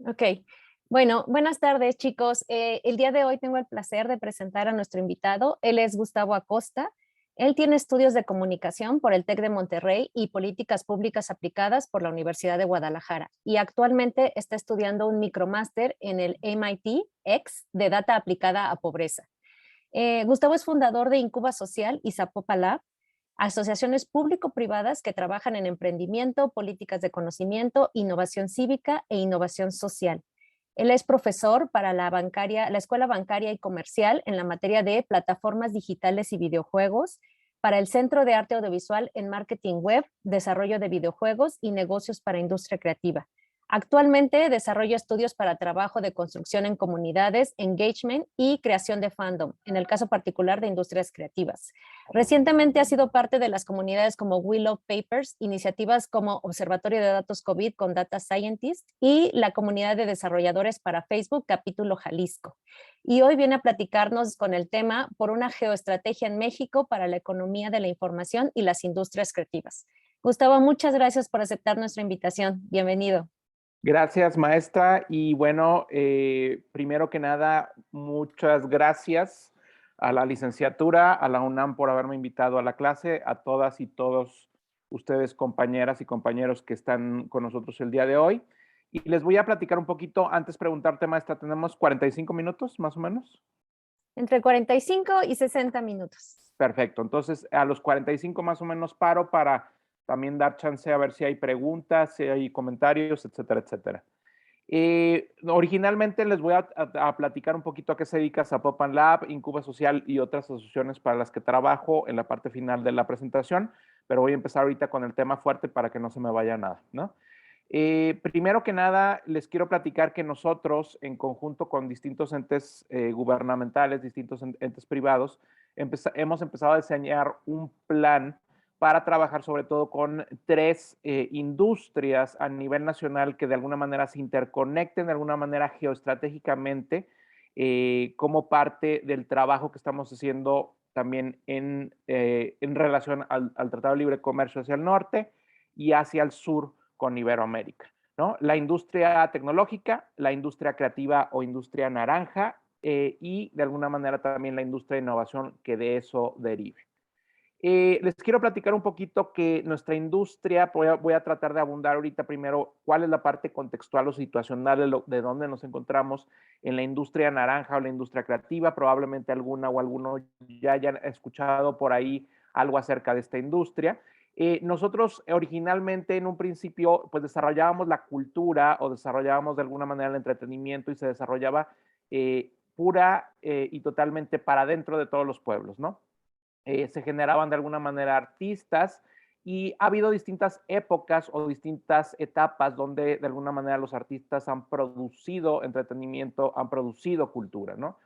Ok. Bueno, buenas tardes, chicos. El día de hoy tengo el placer de presentar a nuestro invitado. Él es Gustavo Acosta. Él tiene estudios de comunicación por el TEC de Monterrey y políticas públicas aplicadas por la Universidad de Guadalajara. Y actualmente está estudiando un micromáster en el MIT X de Data aplicada a pobreza. Gustavo es fundador de Incuba Social y Zapopa Lab, asociaciones público-privadas que trabajan en emprendimiento, políticas de conocimiento, innovación cívica e innovación social. Él es profesor para la Escuela Bancaria y Comercial en la materia de plataformas digitales y videojuegos, para el Centro de Arte Audiovisual en Marketing Web, Desarrollo de Videojuegos y Negocios para Industria Creativa. Actualmente desarrolla estudios para trabajo de construcción en comunidades, engagement y creación de fandom, en el caso particular de industrias creativas. Recientemente ha sido parte de las comunidades como Willow Papers, iniciativas como Observatorio de Datos COVID con Data Scientist y la comunidad de desarrolladores para Facebook, capítulo Jalisco. Y hoy viene a platicarnos con el tema por una geoestrategia en México para la economía de la información y las industrias creativas. Gustavo, muchas gracias por aceptar nuestra invitación. Bienvenido. Gracias, maestra. Y bueno, primero que nada, muchas gracias a la licenciatura, a la UNAM por haberme invitado a la clase, a todas y todos ustedes, compañeras y compañeros que están con nosotros el día de hoy. Y les voy a platicar un poquito, antes preguntarte, maestra, ¿tenemos 45 minutos más o menos? Entre 45 y 60 minutos. Perfecto, entonces a los 45 más o menos paro para también dar chance a ver si hay preguntas, si hay comentarios, etcétera, etcétera. Originalmente les voy a platicar un poquito a qué se dedica Zapopan Lab, Incuba Social y otras asociaciones para las que trabajo en la parte final de la presentación, pero voy a empezar ahorita con el tema fuerte para que no se me vaya nada, ¿no? Primero que nada, les quiero platicar que nosotros, en conjunto con distintos entes gubernamentales, distintos entes privados, hemos empezado a diseñar un plan para trabajar sobre todo con tres industrias a nivel nacional que de alguna manera se interconecten de alguna manera geoestratégicamente como parte del trabajo que estamos haciendo también en relación al Tratado de Libre Comercio hacia el norte y hacia el sur con Iberoamérica, ¿no? La industria tecnológica, la industria creativa o industria naranja y de alguna manera también la industria de innovación que de eso derive. Les quiero platicar un poquito que nuestra industria, voy a tratar de abundar ahorita primero cuál es la parte contextual o situacional de dónde nos encontramos en la industria naranja o la industria creativa. Probablemente alguna o alguno ya hayan escuchado por ahí algo acerca de esta industria. Nosotros originalmente en un principio pues desarrollábamos la cultura o desarrollábamos de alguna manera el entretenimiento y se desarrollaba pura y totalmente para dentro de todos los pueblos, ¿no? Se generaban de alguna manera artistas y ha habido distintas épocas o distintas etapas donde de alguna manera los artistas han producido entretenimiento, han producido cultura, ¿no?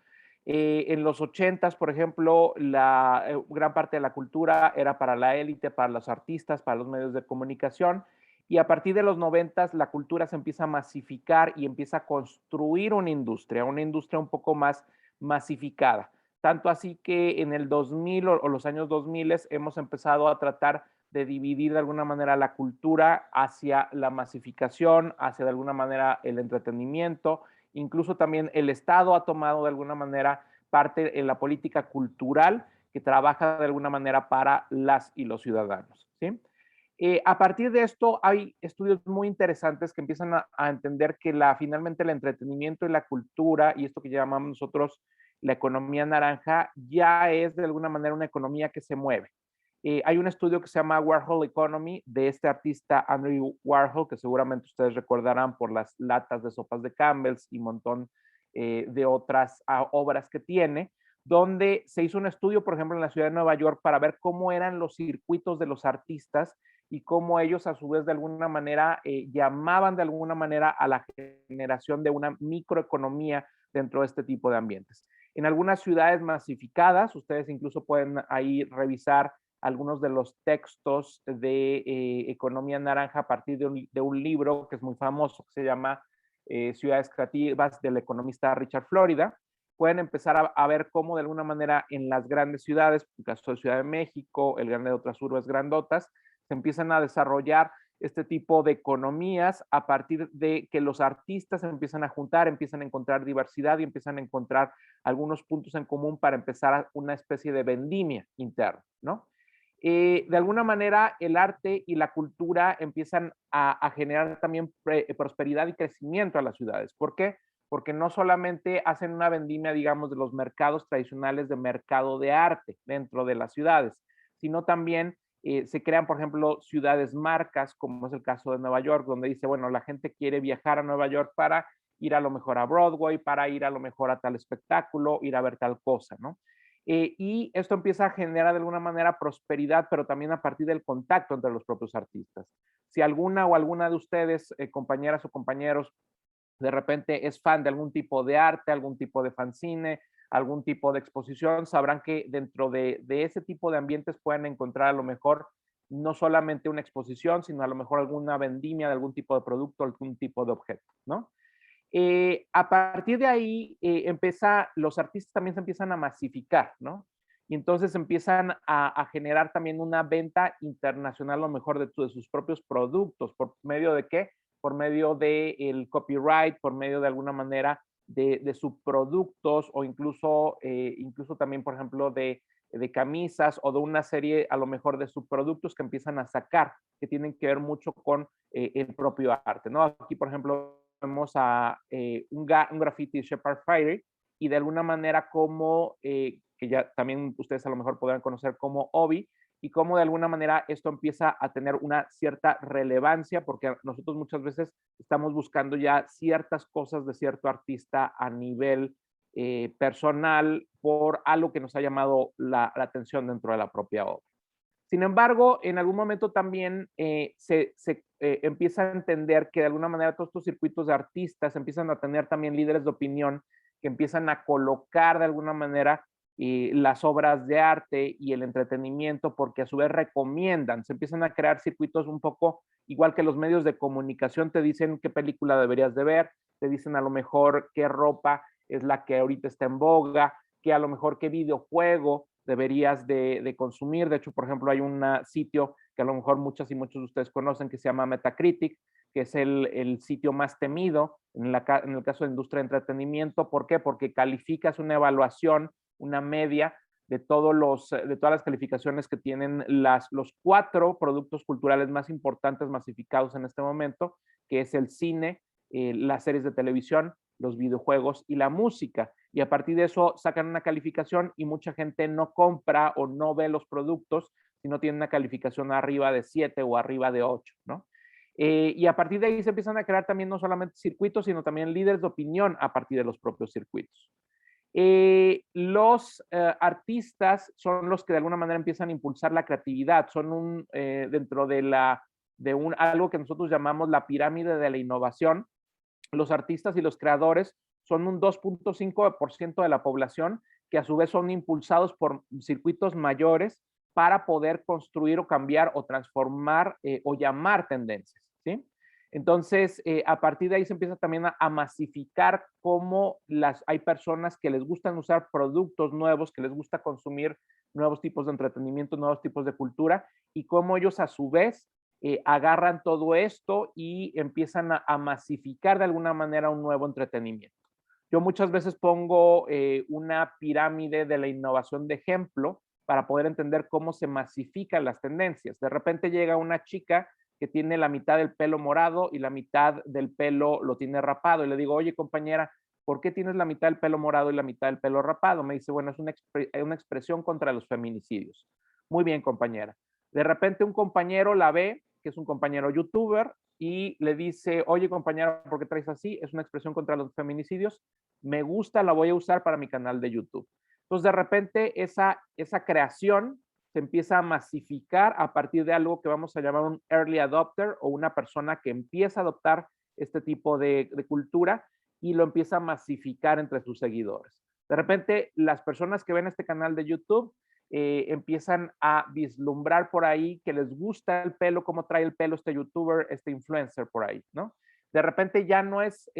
En los 80s, por ejemplo, la gran parte de la cultura era para la élite, para los artistas, para los medios de comunicación, y a partir de los 90s la cultura se empieza a masificar y empieza a construir una industria un poco más masificada. Tanto así que en el 2000 o los años 2000 hemos empezado a tratar de dividir de alguna manera la cultura hacia la masificación, hacia de alguna manera el entretenimiento. Incluso también el Estado ha tomado de alguna manera parte en la política cultural que trabaja de alguna manera para las y los ciudadanos, ¿sí? A partir de esto hay estudios muy interesantes que empiezan a entender que finalmente el entretenimiento y la cultura y esto que llamamos nosotros la economía naranja ya es de alguna manera una economía que se mueve. Hay un estudio que se llama Warhol Economy de este artista Andrew Warhol, que seguramente ustedes recordarán por las latas de sopas de Campbell's y un montón de otras obras que tiene, donde se hizo un estudio, por ejemplo, en la ciudad de Nueva York para ver cómo eran los circuitos de los artistas y cómo ellos a su vez de alguna manera llamaban de alguna manera a la generación de una microeconomía dentro de este tipo de ambientes. En algunas ciudades masificadas, ustedes incluso pueden ahí revisar algunos de los textos de economía naranja a partir de un libro que es muy famoso, que se llama Ciudades Creativas del economista Richard Florida. Pueden empezar a ver cómo de alguna manera en las grandes ciudades, en el caso de Ciudad de México, el grande de otras urbes grandotas, se empiezan a desarrollar este tipo de economías a partir de que los artistas se empiezan a juntar, empiezan a encontrar diversidad y empiezan a encontrar algunos puntos en común para empezar una especie de vendimia interna, ¿no? De alguna manera el arte y la cultura empiezan a generar también prosperidad y crecimiento a las ciudades. ¿Por qué? Porque no solamente hacen una vendimia, digamos, de los mercados tradicionales de mercado de arte dentro de las ciudades, sino también se crean, por ejemplo, ciudades marcas, como es el caso de Nueva York, donde dice, bueno, la gente quiere viajar a Nueva York para ir a lo mejor a Broadway, para ir a lo mejor a tal espectáculo, ir a ver tal cosa, ¿no? Y esto empieza a generar de alguna manera prosperidad, pero también a partir del contacto entre los propios artistas. Si alguna o alguna de ustedes, compañeras o compañeros, de repente es fan de algún tipo de arte, algún tipo de fanzine, algún tipo de exposición, sabrán que dentro de ese tipo de ambientes pueden encontrar a lo mejor no solamente una exposición, sino a lo mejor alguna vendimia de algún tipo de producto, algún tipo de objeto, ¿no? A partir de ahí, los artistas también se empiezan a masificar, ¿no? Y entonces empiezan a generar también una venta internacional, a lo mejor de sus propios productos. ¿Por medio de qué? Por medio del copyright, por medio de alguna manera de subproductos o incluso también, por ejemplo, de camisas o de una serie a lo mejor de subproductos que empiezan a sacar, que tienen que ver mucho con el propio arte, ¿no? Aquí, por ejemplo, vemos a un graffiti de Shepard Fairey y de alguna manera como, que ya también ustedes a lo mejor podrán conocer como Obi, y cómo de alguna manera esto empieza a tener una cierta relevancia, porque nosotros muchas veces estamos buscando ya ciertas cosas de cierto artista a nivel personal por algo que nos ha llamado la atención dentro de la propia obra. Sin embargo, en algún momento también se empieza a entender que de alguna manera todos estos circuitos de artistas empiezan a tener también líderes de opinión que empiezan a colocar de alguna manera las obras de arte y el entretenimiento porque a su vez recomiendan, se empiezan a crear circuitos un poco igual que los medios de comunicación te dicen qué película deberías de ver, te dicen a lo mejor qué ropa es la que ahorita está en boga, que a lo mejor qué videojuego deberías de consumir. De hecho, por ejemplo, hay un sitio que a lo mejor muchas y muchos de ustedes conocen que se llama Metacritic, que es el sitio más temido en el caso de industria de entretenimiento. ¿Por qué? Porque calificas una evaluación, una media de todas las calificaciones que tienen los 4 productos culturales más importantes masificados en este momento, que es el cine, las series de televisión, los videojuegos y la música. Y a partir de eso sacan una calificación y mucha gente no compra o no ve los productos si no tienen una calificación arriba de 7 o arriba de 8, ¿no? Y a partir de ahí se empiezan a crear también no solamente circuitos, sino también líderes de opinión a partir de los propios circuitos. Los artistas son los que de alguna manera empiezan a impulsar la creatividad, son dentro de algo que nosotros llamamos la pirámide de la innovación. Los artistas y los creadores son un 2.5% de la población que a su vez son impulsados por circuitos mayores para poder construir o cambiar o transformar o llamar tendencias, ¿sí? Entonces, a partir de ahí se empieza también a masificar cómo hay personas que les gustan usar productos nuevos, que les gusta consumir nuevos tipos de entretenimiento, nuevos tipos de cultura, y cómo ellos a su vez agarran todo esto y empiezan a masificar de alguna manera un nuevo entretenimiento. Yo muchas veces pongo una pirámide de la innovación de ejemplo para poder entender cómo se masifican las tendencias. De repente llega una chica que tiene la mitad del pelo morado y la mitad del pelo lo tiene rapado. Y le digo, oye compañera, ¿por qué tienes la mitad del pelo morado y la mitad del pelo rapado? Me dice, bueno, es una expresión contra los feminicidios. Muy bien, compañera. De repente un compañero la ve, que es un compañero youtuber, y le dice, oye compañera, ¿por qué traes así? Es una expresión contra los feminicidios. Me gusta, la voy a usar para mi canal de YouTube. Entonces, de repente, esa creación se empieza a masificar a partir de algo que vamos a llamar un early adopter o una persona que empieza a adoptar este tipo de cultura y lo empieza a masificar entre sus seguidores. De repente, las personas que ven este canal de YouTube empiezan a vislumbrar por ahí que les gusta el pelo, cómo trae el pelo este youtuber, este influencer por ahí, ¿no? De repente ya no es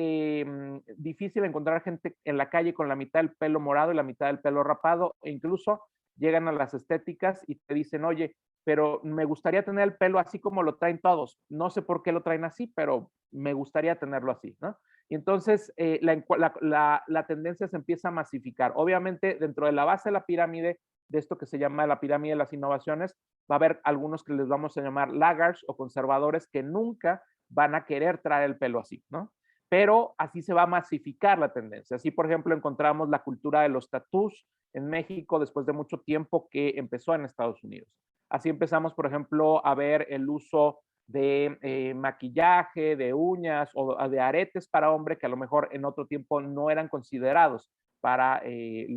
difícil encontrar gente en la calle con la mitad del pelo morado y la mitad del pelo rapado, e incluso llegan a las estéticas y te dicen, oye, pero me gustaría tener el pelo así como lo traen todos. No sé por qué lo traen así, pero me gustaría tenerlo así, ¿no? Y entonces la tendencia se empieza a masificar. Obviamente, dentro de la base de la pirámide, de esto que se llama la pirámide de las innovaciones, va a haber algunos que les vamos a llamar laggards o conservadores que nunca van a querer traer el pelo así, ¿no? Pero así se va a masificar la tendencia. Así, por ejemplo, encontramos la cultura de los tatús en México después de mucho tiempo que empezó en Estados Unidos. Así empezamos, por ejemplo, a ver el uso de maquillaje, de uñas o de aretes para hombre que a lo mejor en otro tiempo no eran considerados para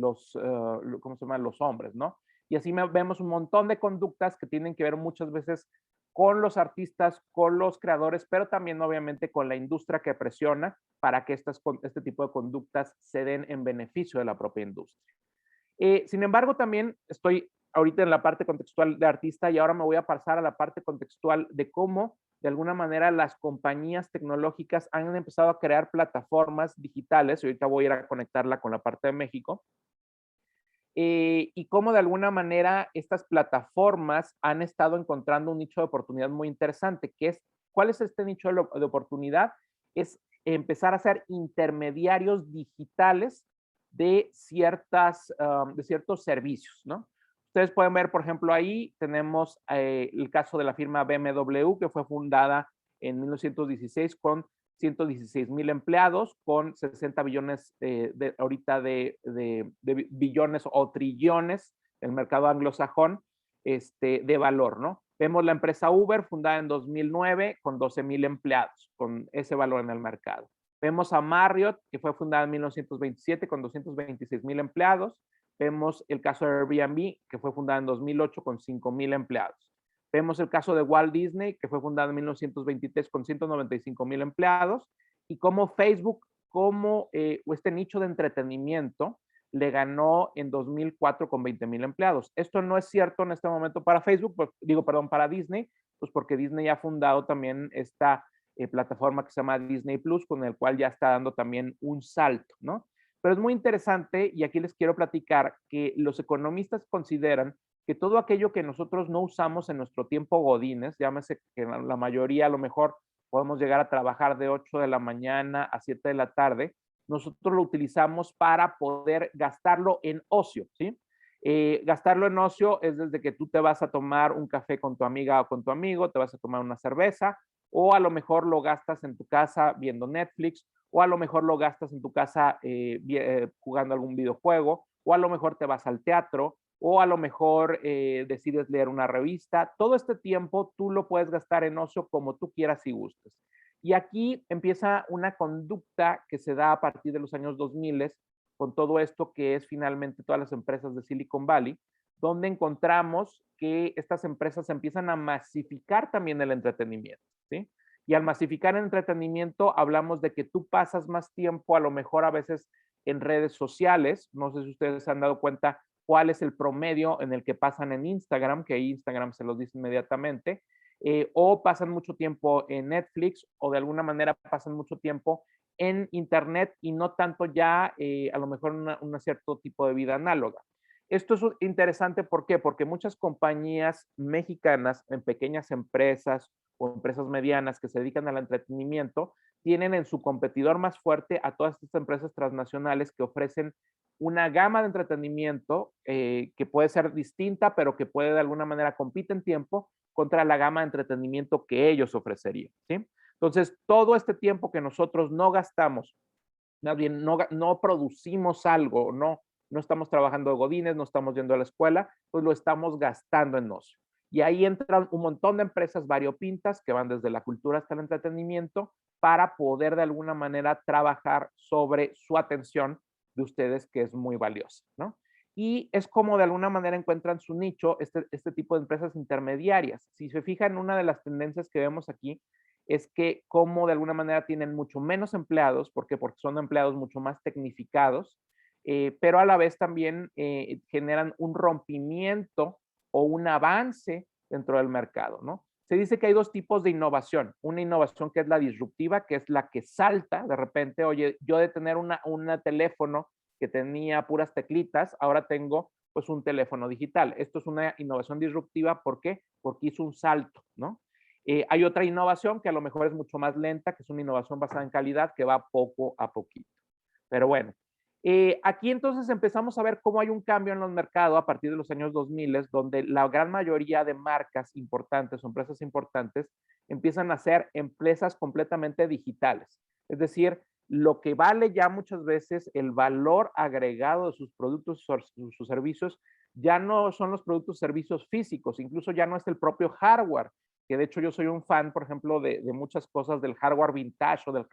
¿cómo se llama? Los hombres, ¿no? Y así vemos un montón de conductas que tienen que ver muchas veces con los artistas, con los creadores, pero también obviamente con la industria que presiona para que este tipo de conductas se den en beneficio de la propia industria. Sin embargo, también estoy ahorita en la parte contextual de artista y ahora me voy a pasar a la parte contextual de cómo de alguna manera las compañías tecnológicas han empezado a crear plataformas digitales, y ahorita voy a ir a conectarla con la parte de México, y cómo de alguna manera estas plataformas han estado encontrando un nicho de oportunidad muy interesante, que es, ¿cuál es este nicho de oportunidad? Es empezar a ser intermediarios digitales de ciertos servicios, ¿no? Ustedes pueden ver, por ejemplo, ahí tenemos el caso de la firma BMW, que fue fundada en 1916 con 116,000 empleados, con 60 billones ahorita de billones o trillones, el mercado anglosajón, de valor, ¿no? Vemos la empresa Uber, fundada en 2009, con 12,000 empleados, con ese valor en el mercado. Vemos a Marriott, que fue fundada en 1927, con 226,000 empleados. Vemos el caso de Airbnb, que fue fundada en 2008, con 5,000 empleados. Vemos el caso de Walt Disney, que fue fundado en 1923 con 195,000 empleados, y cómo Facebook, como este nicho de entretenimiento, le ganó en 2004 con 20,000 empleados. Esto no es cierto en este momento para Facebook, pues, para Disney, pues porque Disney ha fundado también esta plataforma que se llama Disney Plus, con el cual ya está dando también un salto, ¿no? Pero es muy interesante y aquí les quiero platicar que los economistas consideran que todo aquello que nosotros no usamos en nuestro tiempo godines, llámese que la mayoría a lo mejor podemos llegar a trabajar de 8 de la mañana a 7 de la tarde, nosotros lo utilizamos para poder gastarlo en ocio, ¿sí? Gastarlo en ocio es desde que tú te vas a tomar un café con tu amiga o con tu amigo, te vas a tomar una cerveza, o a lo mejor lo gastas en tu casa viendo Netflix, o a lo mejor lo gastas en tu casa jugando algún videojuego, o a lo mejor te vas al teatro, o a lo mejor decides leer una revista. Todo este tiempo tú lo puedes gastar en ocio como tú quieras y gustes. Y aquí empieza una conducta que se da a partir de los años 2000 con todo esto que es finalmente todas las empresas de Silicon Valley, donde encontramos que estas empresas empiezan a masificar también el entretenimiento, ¿sí? Y al masificar el entretenimiento hablamos de que tú pasas más tiempo a lo mejor a veces en redes sociales. No sé si ustedes se han dado cuenta cuál es el promedio en el que pasan en Instagram, que Instagram se los dice inmediatamente, o pasan mucho tiempo en Netflix o de alguna manera pasan mucho tiempo en Internet y no tanto ya a lo mejor un cierto tipo de vida análoga. Esto es interesante, ¿por qué? Porque muchas compañías mexicanas en pequeñas empresas o empresas medianas que se dedican al entretenimiento tienen en su competidor más fuerte a todas estas empresas transnacionales que ofrecen una gama de entretenimiento que puede ser distinta, pero que puede de alguna manera compite en tiempo contra la gama de entretenimiento que ellos ofrecerían, ¿sí? Entonces, todo este tiempo que nosotros no gastamos, más bien no producimos algo, no estamos trabajando de godines, no estamos yendo a la escuela, pues lo estamos gastando en ocio. Y ahí entran un montón de empresas variopintas que van desde la cultura hasta el entretenimiento para poder de alguna manera trabajar sobre su atención de ustedes, que es muy valiosa, ¿no? Y es como de alguna manera encuentran su nicho este tipo de empresas intermediarias. Si se fijan, una de las tendencias que vemos aquí es que como de alguna manera tienen mucho menos empleados, ¿por qué? Porque son empleados mucho más tecnificados, pero a la vez también generan un rompimiento o un avance dentro del mercado, ¿no? Se dice que hay dos tipos de innovación. Una innovación que es la disruptiva, que es la que salta de repente. Oye, yo de tener un teléfono que tenía puras teclitas, ahora tengo pues un teléfono digital. Esto es una innovación disruptiva, ¿por qué? Porque hizo un salto, ¿no? Hay otra innovación que a lo mejor es mucho más lenta, que es una innovación basada en calidad, que va poco a poquito. Pero bueno, aquí entonces empezamos a ver cómo hay un cambio en los mercados a partir de los años 2000, donde la gran mayoría de marcas importantes o empresas importantes empiezan a ser empresas completamente digitales. Es decir, lo que vale ya muchas veces el valor agregado de sus productos y sus servicios ya no son los productos y servicios físicos, incluso ya no es el propio hardware, que de hecho yo soy un fan, por ejemplo, de muchas cosas del hardware vintage o del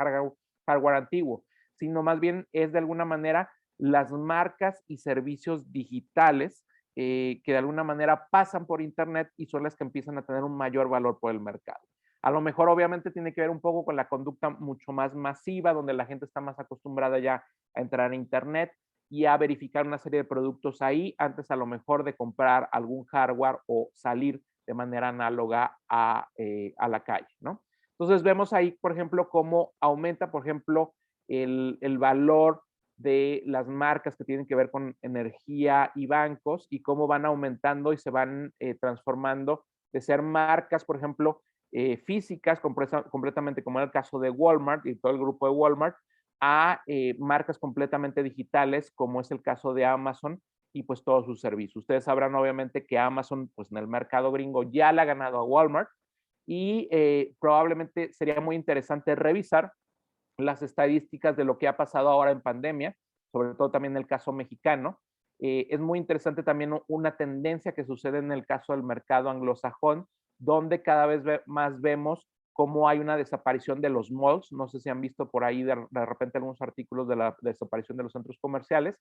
hardware antiguo, sino más bien es de alguna manera las marcas y servicios digitales que de alguna manera pasan por Internet y son las que empiezan a tener un mayor valor por el mercado. A lo mejor obviamente tiene que ver un poco con la conducta mucho más masiva, donde la gente está más acostumbrada ya a entrar a Internet y a verificar una serie de productos ahí, antes a lo mejor de comprar algún hardware o salir de manera análoga a la calle, ¿no? Entonces vemos ahí, por ejemplo, cómo aumenta, por ejemplo, el valor de las marcas que tienen que ver con energía y bancos y cómo van aumentando y se van transformando de ser marcas, por ejemplo, físicas, completamente como en el caso de Walmart y todo el grupo de Walmart, a marcas completamente digitales, como es el caso de Amazon y pues todos sus servicios. Ustedes sabrán obviamente que Amazon, pues en el mercado gringo ya le ha ganado a Walmart y probablemente sería muy interesante revisar las estadísticas de lo que ha pasado ahora en pandemia, sobre todo también en el caso mexicano. Es muy interesante también una tendencia que sucede en el caso del mercado anglosajón, donde cada vez más vemos cómo hay una desaparición de los malls. No sé si han visto por ahí de repente algunos artículos de la desaparición de los centros comerciales,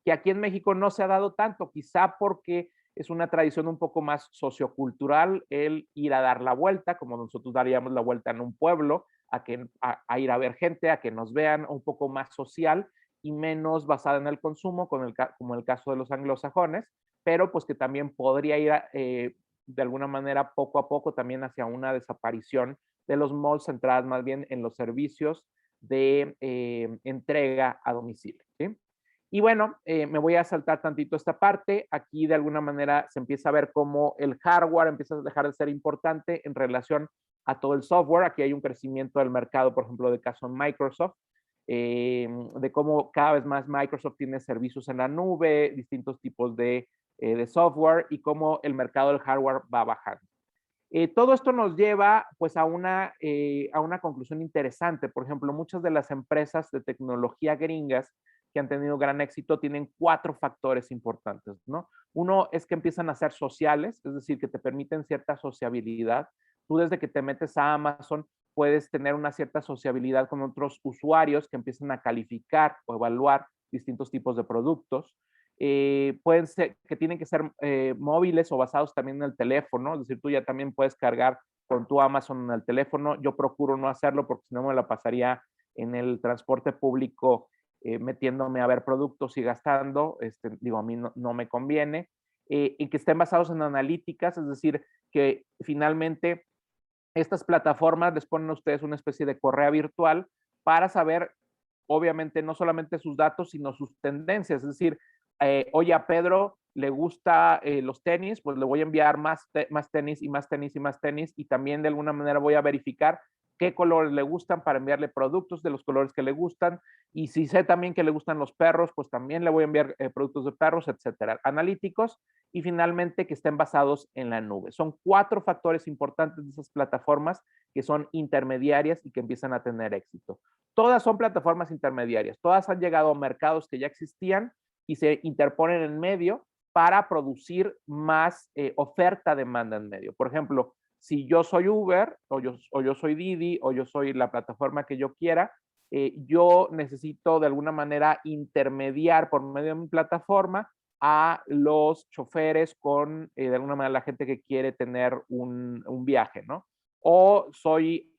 que aquí en México no se ha dado tanto, quizá porque es una tradición un poco más sociocultural el ir a dar la vuelta, como nosotros daríamos la vuelta en un pueblo, a ir a ver gente, a que nos vean, un poco más social y menos basada en el consumo, como el caso de los anglosajones, pero pues que también podría ir de alguna manera poco a poco también hacia una desaparición de los malls centradas más bien en los servicios de entrega a domicilio, ¿sí? Y bueno, me voy a saltar tantito esta parte. Aquí de alguna manera se empieza a ver cómo el hardware empieza a dejar de ser importante en relación a todo el software. Aquí hay un crecimiento del mercado, por ejemplo, de caso en Microsoft, de cómo cada vez más Microsoft tiene servicios en la nube, distintos tipos de software y cómo el mercado del hardware va bajando. Todo esto nos lleva pues a una conclusión interesante. Por ejemplo, muchas de las empresas de tecnología gringas que han tenido gran éxito tienen 4 factores importantes, ¿no? Uno es que empiezan a ser sociales, es decir, que te permiten cierta sociabilidad. Tú desde que te metes a Amazon puedes tener una cierta sociabilidad con otros usuarios que empiezan a calificar o evaluar distintos tipos de productos. Pueden ser que tienen que ser móviles o basados también en el teléfono, es decir, tú ya también puedes cargar con tu Amazon en el teléfono. Yo procuro no hacerlo porque si no me la pasaría en el transporte público metiéndome a ver productos y gastando, digo, a mí no me conviene, y que estén basados en analíticas, es decir, que finalmente estas plataformas les ponen a ustedes una especie de correa virtual para saber, obviamente, no solamente sus datos, sino sus tendencias. Es decir, oye, a Pedro le gusta los tenis, pues le voy a enviar más tenis y más tenis y más tenis y también de alguna manera voy a verificar qué colores le gustan para enviarle productos de los colores que le gustan y si sé también que le gustan los perros, pues también le voy a enviar productos de perros, etcétera. Analíticos y finalmente que estén basados en la nube. Son 4 factores importantes de esas plataformas que son intermediarias y que empiezan a tener éxito. Todas son plataformas intermediarias, todas han llegado a mercados que ya existían y se interponen en medio para producir más oferta-demanda en medio. Por ejemplo, si yo soy Uber o yo soy Didi o yo soy la plataforma que yo quiera, yo necesito de alguna manera intermediar por medio de mi plataforma a los choferes con, de alguna manera, la gente que quiere tener un viaje, ¿no? O soy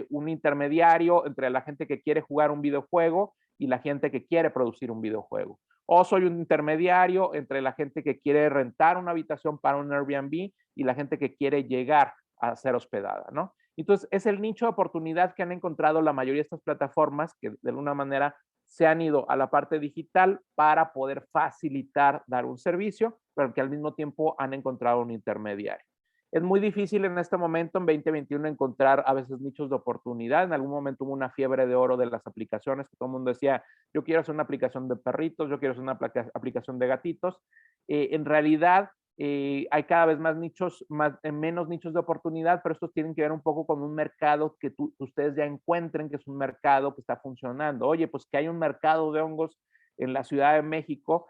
un intermediario entre la gente que quiere jugar un videojuego y la gente que quiere producir un videojuego. O soy un intermediario entre la gente que quiere rentar una habitación para un Airbnb y la gente que quiere llegar a ser hospedada, ¿no? Entonces, es el nicho de oportunidad que han encontrado la mayoría de estas plataformas que de alguna manera se han ido a la parte digital para poder facilitar dar un servicio, pero que al mismo tiempo han encontrado un intermediario. Es muy difícil en este momento, en 2021, encontrar a veces nichos de oportunidad. En algún momento hubo una fiebre de oro de las aplicaciones, que todo el mundo decía, yo quiero hacer una aplicación de perritos, yo quiero hacer una aplicación de gatitos. En realidad, hay cada vez más nichos, menos nichos de oportunidad, pero estos tienen que ver un poco con un mercado que ustedes ya encuentren que es un mercado que está funcionando. Oye, pues que hay un mercado de hongos en la Ciudad de México,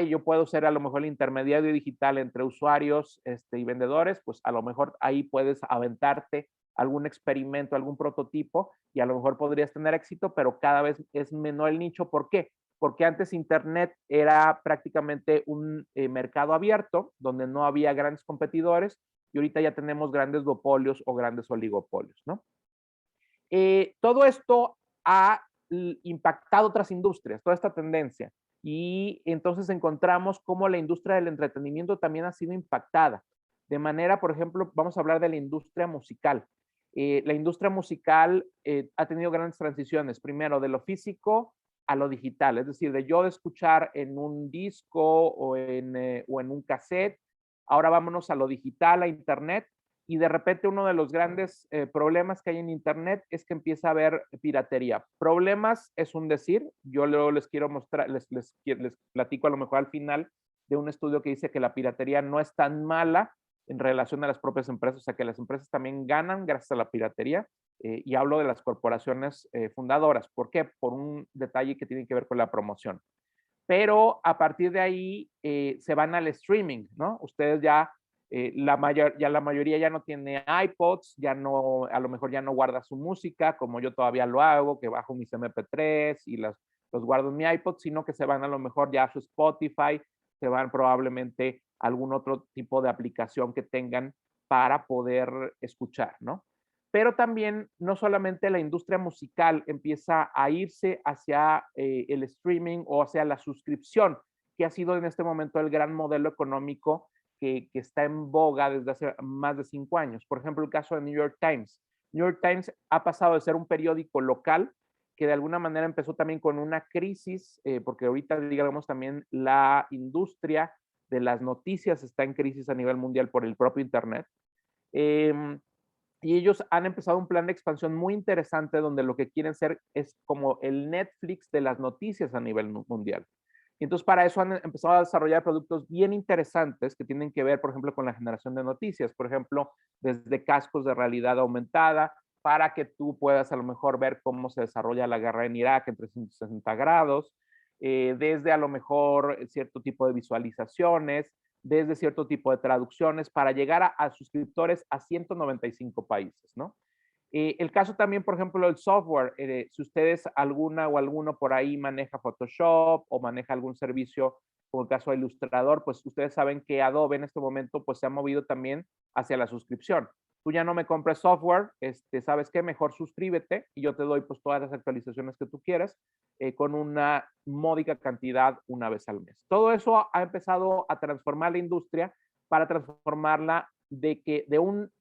yo puedo ser a lo mejor el intermediario digital entre usuarios y vendedores, pues a lo mejor ahí puedes aventarte algún experimento, algún prototipo y a lo mejor podrías tener éxito, pero cada vez es menor el nicho. ¿Por qué? Porque antes Internet era prácticamente un mercado abierto donde no había grandes competidores y ahorita ya tenemos grandes duopolios o grandes oligopolios, ¿no? Todo esto ha impactado otras industrias, toda esta tendencia. Y entonces encontramos cómo la industria del entretenimiento también ha sido impactada. De manera, por ejemplo, vamos a hablar de la industria musical. La industria musical ha tenido grandes transiciones, primero de lo físico a lo digital, es decir, de yo de escuchar en un disco o en un cassette, ahora vámonos a lo digital, a internet, y de repente uno de los grandes problemas que hay en Internet es que empieza a haber piratería. Problemas es un decir, yo luego les quiero mostrar, les platico a lo mejor al final de un estudio que dice que la piratería no es tan mala en relación a las propias empresas, o sea que las empresas también ganan gracias a la piratería, y hablo de las corporaciones fundadoras. ¿Por qué? Por un detalle que tiene que ver con la promoción. Pero a partir de ahí se van al streaming, ¿no? Ustedes ya la mayoría ya no tiene iPods, ya no, a lo mejor ya no guarda su música, como yo todavía lo hago, que bajo mis MP3 y los guardo en mi iPod, sino que se van a lo mejor ya a su Spotify, se van probablemente a algún otro tipo de aplicación que tengan para poder escuchar, ¿no? Pero también no solamente la industria musical empieza a irse hacia el streaming o hacia la suscripción, que ha sido en este momento el gran modelo económico que está en boga desde hace más de 5 años. Por ejemplo, el caso de New York Times. New York Times ha pasado de ser un periódico local que de alguna manera empezó también con una crisis, porque ahorita, digamos, también la industria de las noticias está en crisis a nivel mundial por el propio Internet. Y ellos han empezado un plan de expansión muy interesante donde lo que quieren ser es como el Netflix de las noticias a nivel mundial. Y entonces para eso han empezado a desarrollar productos bien interesantes que tienen que ver, por ejemplo, con la generación de noticias. Por ejemplo, desde cascos de realidad aumentada para que tú puedas a lo mejor ver cómo se desarrolla la guerra en Irak en 360 grados, desde a lo mejor cierto tipo de visualizaciones, desde cierto tipo de traducciones para llegar a suscriptores a 195 países, ¿no? El caso también, por ejemplo, del software, si ustedes alguna o alguno por ahí maneja Photoshop o maneja algún servicio, como el caso de Illustrator, pues ustedes saben que Adobe en este momento pues se ha movido también hacia la suscripción. Tú ya no me compres software, ¿sabes qué? Mejor suscríbete y yo te doy pues todas las actualizaciones que tú quieras con una módica cantidad una vez al mes. Todo eso ha empezado a transformar la industria para transformarla de un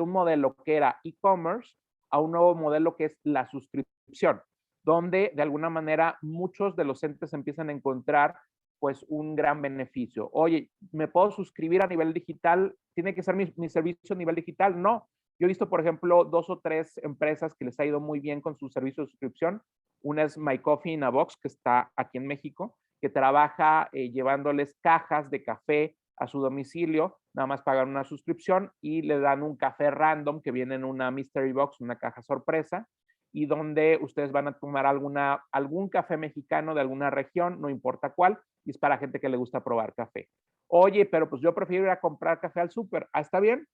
modelo que era e-commerce a un nuevo modelo que es la suscripción, donde de alguna manera muchos de los entes empiezan a encontrar pues un gran beneficio. Oye, ¿me puedo suscribir a nivel digital? ¿Tiene que ser mi servicio a nivel digital? No. Yo he visto, por ejemplo, 2 o 3 empresas que les ha ido muy bien con su servicio de suscripción. Una es My Coffee in a Box, que está aquí en México, que trabaja llevándoles cajas de café a su domicilio, nada más pagan una suscripción y le dan un café random que viene en una mystery box, una caja sorpresa, y donde ustedes van a tomar algún café mexicano de alguna región, no importa cuál, y es para gente que le gusta probar café. Oye, pero pues yo prefiero ir a comprar café al súper. ¿Está bien?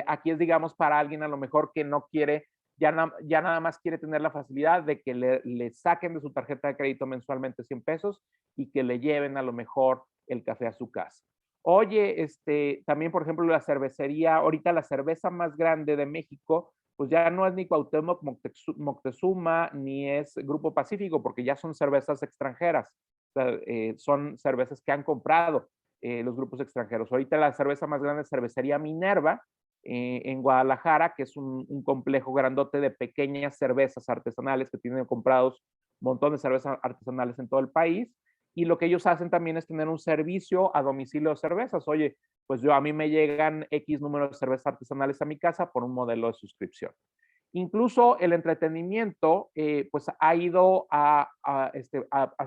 Aquí es, digamos, para alguien a lo mejor que no quiere, ya nada más quiere tener la facilidad de que le saquen de su tarjeta de crédito mensualmente 100 pesos y que le lleven a lo mejor el café a su casa. Oye, también, por ejemplo, la cervecería, ahorita la cerveza más grande de México, pues ya no es ni Cuauhtémoc Moctezuma, ni es Grupo Pacífico, porque ya son cervezas extranjeras. O sea, son cervezas que han comprado los grupos extranjeros. Ahorita la cerveza más grande es Cervecería Minerva, en Guadalajara, que es un complejo grandote de pequeñas cervezas artesanales que tienen comprados un montón de cervezas artesanales en todo el país. y lo que ellos hacen también es tener un servicio a domicilio de cervezas. Oye, pues a mí me llegan X número de cervezas artesanales a mi casa por un modelo de suscripción. Incluso el entretenimiento, pues ha ido a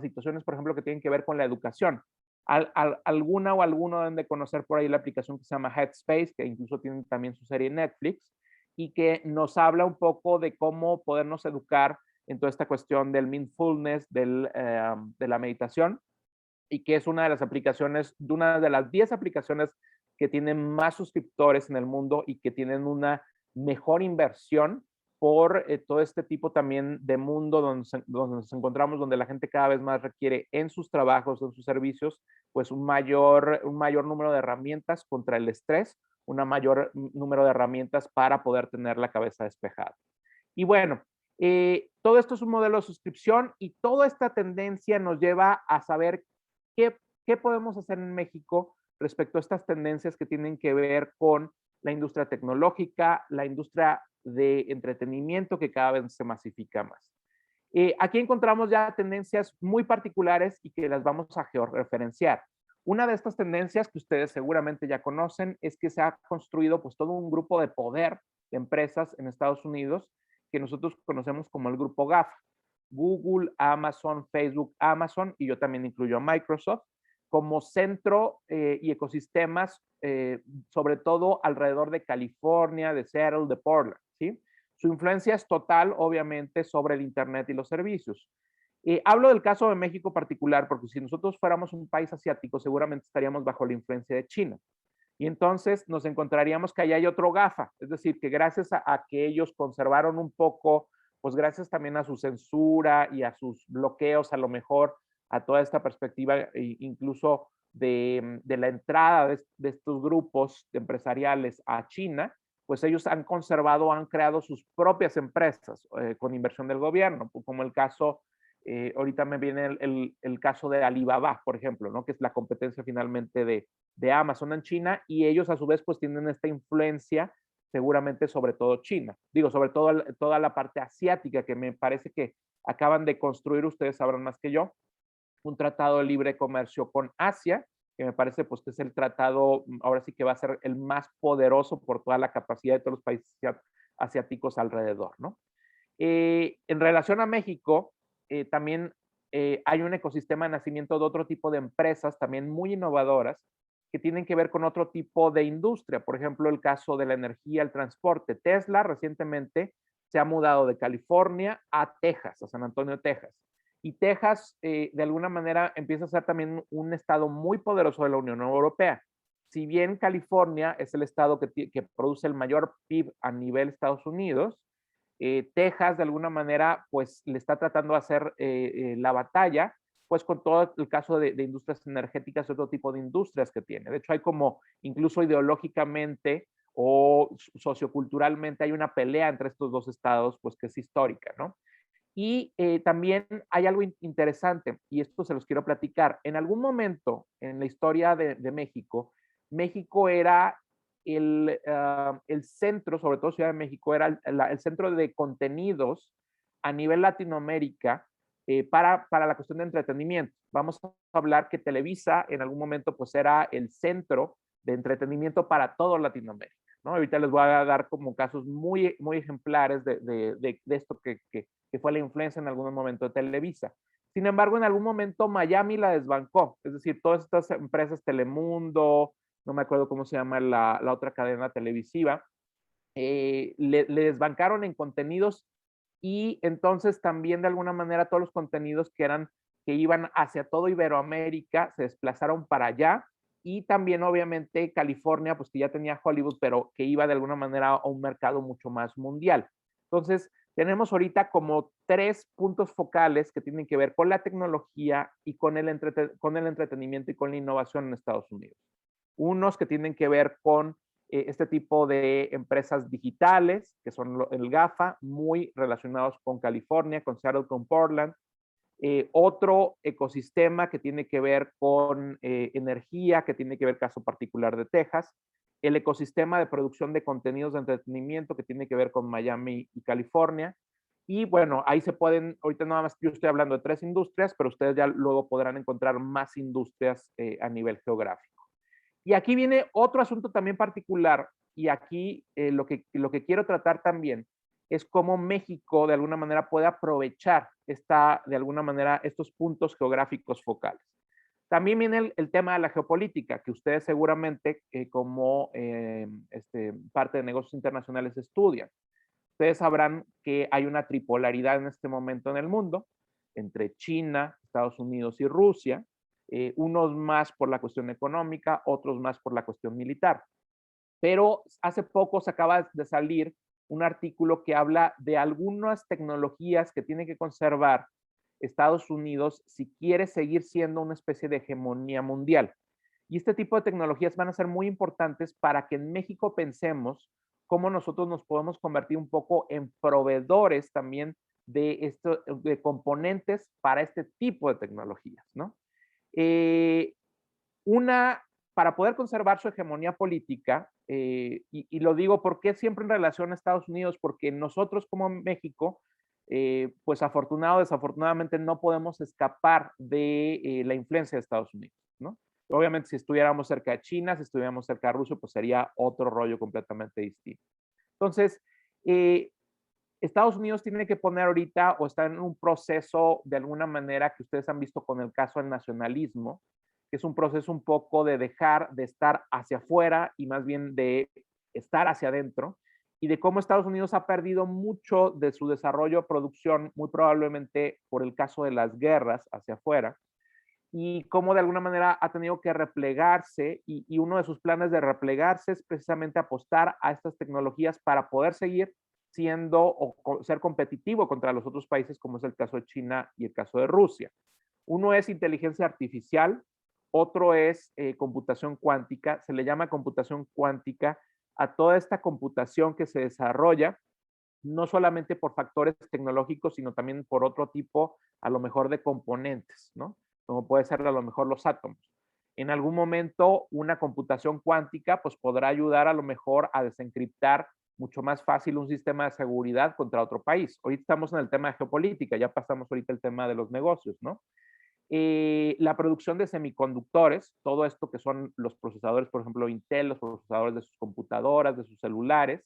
situaciones, por ejemplo, que tienen que ver con la educación. Alguna o alguno deben de conocer por ahí la aplicación que se llama Headspace, que incluso tiene también su serie en Netflix, y que nos habla un poco de cómo podernos educar en toda esta cuestión del mindfulness, de la meditación, y que es una de las aplicaciones, de una de las 10 aplicaciones que tienen más suscriptores en el mundo y que tienen una mejor inversión por todo este tipo también de mundo donde nos encontramos, donde la gente cada vez más requiere en sus trabajos, en sus servicios, pues un mayor número de herramientas contra el estrés, un mayor número de herramientas para poder tener la cabeza despejada. Y bueno, todo esto es un modelo de suscripción y toda esta tendencia nos lleva a saber qué, qué podemos hacer en México respecto a estas tendencias que tienen que ver con la industria tecnológica, la industria de entretenimiento que cada vez se masifica más. Aquí encontramos ya tendencias muy particulares y que las vamos a georreferenciar. Una de estas tendencias que ustedes seguramente ya conocen es que se ha construido pues todo un grupo de poder de empresas en Estados Unidos que nosotros conocemos como el grupo GAFA. Google, Amazon, Facebook, Amazon, y yo también incluyo a Microsoft, como centro y ecosistemas, sobre todo alrededor de California, de Seattle, de Portland, ¿sí? Su influencia es total, obviamente, sobre el Internet y los servicios. Hablo del caso de México particular, porque si nosotros fuéramos un país asiático, seguramente estaríamos bajo la influencia de China. Y entonces nos encontraríamos que allá hay otro GAFA, es decir, que gracias a que ellos conservaron un poco, pues gracias también a su censura y a sus bloqueos, a lo mejor a toda esta perspectiva, incluso de la entrada de estos grupos empresariales a China, pues ellos han conservado, han creado sus propias empresas con inversión del gobierno, como el caso, ahorita me viene el caso de Alibaba, por ejemplo, ¿no? Que es la competencia finalmente de Amazon en China, y ellos a su vez pues tienen esta influencia seguramente sobre todo China, digo, sobre todo toda la parte asiática que me parece que acaban de construir, ustedes sabrán más que yo, un tratado de libre comercio con Asia, que me parece pues que es el tratado, ahora sí que va a ser el más poderoso por toda la capacidad de todos los países asiáticos alrededor, ¿no? En relación a México, también hay un ecosistema de nacimiento de otro tipo de empresas también muy innovadoras que tienen que ver con otro tipo de industria. Por ejemplo, el caso de la energía, el transporte. Tesla recientemente se ha mudado de California a Texas, a San Antonio, Texas. Y Texas, de alguna manera, empieza a ser también un estado muy poderoso de la Unión Europea. Si bien California es el estado que produce el mayor PIB a nivel Estados Unidos, Texas de alguna manera pues le está tratando de hacer la batalla pues con todo el caso de industrias energéticas y otro tipo de industrias que tiene. De hecho hay como incluso ideológicamente o socioculturalmente hay una pelea entre estos dos estados pues que es histórica, ¿no? Y también hay algo interesante, y esto se los quiero platicar. En algún momento en la historia de México, México era el centro, sobre todo Ciudad de México, era el centro de contenidos a nivel Latinoamérica para la cuestión de entretenimiento. Vamos a hablar que Televisa en algún momento pues era el centro de entretenimiento para todo Latinoamérica, ¿no? Ahorita les voy a dar como casos muy, muy ejemplares de esto que fue la influencia en algún momento de Televisa. Sin embargo, en algún momento Miami la desbancó, es decir, todas estas empresas, Telemundo, no me acuerdo cómo se llama la otra cadena televisiva, le desbancaron en contenidos y entonces también de alguna manera todos los contenidos que iban hacia todo Iberoamérica se desplazaron para allá y también obviamente California, pues que ya tenía Hollywood, pero que iba de alguna manera a un mercado mucho más mundial. Entonces, tenemos ahorita como 3 puntos focales que tienen que ver con la tecnología y con el entretenimiento y con la innovación en Estados Unidos. Unos que tienen que ver con este tipo de empresas digitales, que son el GAFA, muy relacionados con California, con Seattle, con Portland. Otro ecosistema que tiene que ver con energía, que tiene que ver caso particular de Texas. El ecosistema de producción de contenidos de entretenimiento que tiene que ver con Miami y California. Y bueno, ahí se pueden, ahorita nada más yo estoy hablando de 3 industrias, pero ustedes ya luego podrán encontrar más industrias a nivel geográfico. Y aquí viene otro asunto también particular, y aquí lo que quiero tratar también es cómo México de alguna manera puede aprovechar de alguna manera estos puntos geográficos focales. También viene el tema de la geopolítica, que ustedes seguramente como parte de negocios internacionales estudian. Ustedes sabrán que hay una tripolaridad en este momento en el mundo entre China, Estados Unidos y Rusia, unos más por la cuestión económica, otros más por la cuestión militar. Pero hace poco se acaba de salir un artículo que habla de algunas tecnologías que tiene que conservar Estados Unidos si quiere seguir siendo una especie de hegemonía mundial. Y este tipo de tecnologías van a ser muy importantes para que en México pensemos cómo nosotros nos podemos convertir un poco en proveedores también de componentes para este tipo de tecnologías, ¿no? Eh, una, para poder conservar su hegemonía política, y lo digo porque siempre en relación a Estados Unidos, porque nosotros como México, pues afortunado o desafortunadamente no podemos escapar de la influencia de Estados Unidos, ¿no? Obviamente si estuviéramos cerca de China, si estuviéramos cerca de Rusia, pues sería otro rollo completamente distinto. Entonces, eh, Estados Unidos tiene que poner ahorita o está en un proceso de alguna manera que ustedes han visto con el caso del nacionalismo, que es un proceso un poco de dejar de estar hacia afuera y más bien de estar hacia adentro, y de cómo Estados Unidos ha perdido mucho de su desarrollo, producción, muy probablemente por el caso de las guerras hacia afuera, y cómo de alguna manera ha tenido que replegarse, y uno de sus planes de replegarse es precisamente apostar a estas tecnologías para poder seguir siendo o ser competitivo contra los otros países, como es el caso de China y el caso de Rusia. Uno es inteligencia artificial, otro es computación cuántica. Se le llama computación cuántica a toda esta computación que se desarrolla no solamente por factores tecnológicos, sino también por otro tipo, a lo mejor, de componentes, ¿no? Como puede ser a lo mejor los átomos. En algún momento, una computación cuántica pues podrá ayudar a lo mejor a desencriptar mucho más fácil un sistema de seguridad contra otro país. Ahorita estamos en el tema de geopolítica, ya pasamos ahorita el tema de los negocios, ¿no? La producción de semiconductores, todo esto que son los procesadores, por ejemplo, Intel, los procesadores de sus computadoras, de sus celulares,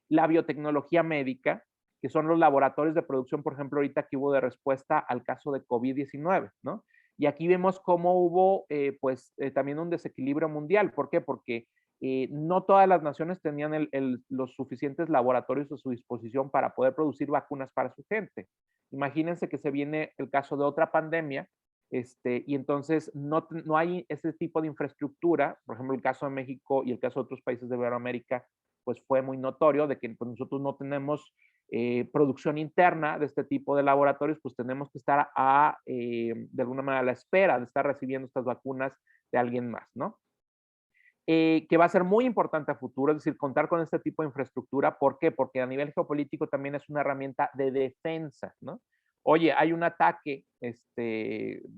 la biotecnología médica, que son los laboratorios de producción, por ejemplo, ahorita que hubo de respuesta al caso de COVID-19, ¿no? Y aquí vemos cómo hubo, también un desequilibrio mundial. ¿Por qué? Porque no todas las naciones tenían los suficientes laboratorios a su disposición para poder producir vacunas para su gente. Imagínense que se viene el caso de otra pandemia, y entonces no hay ese tipo de infraestructura. Por ejemplo, el caso de México y el caso de otros países de Iberoamérica, pues fue muy notorio de que pues, nosotros no tenemos producción interna de este tipo de laboratorios, pues tenemos que estar de alguna manera a la espera de estar recibiendo estas vacunas de alguien más, ¿no? Que va a ser muy importante a futuro, es decir, contar con este tipo de infraestructura. ¿Por qué? Porque a nivel geopolítico también es una herramienta de defensa, ¿no? Oye, hay un ataque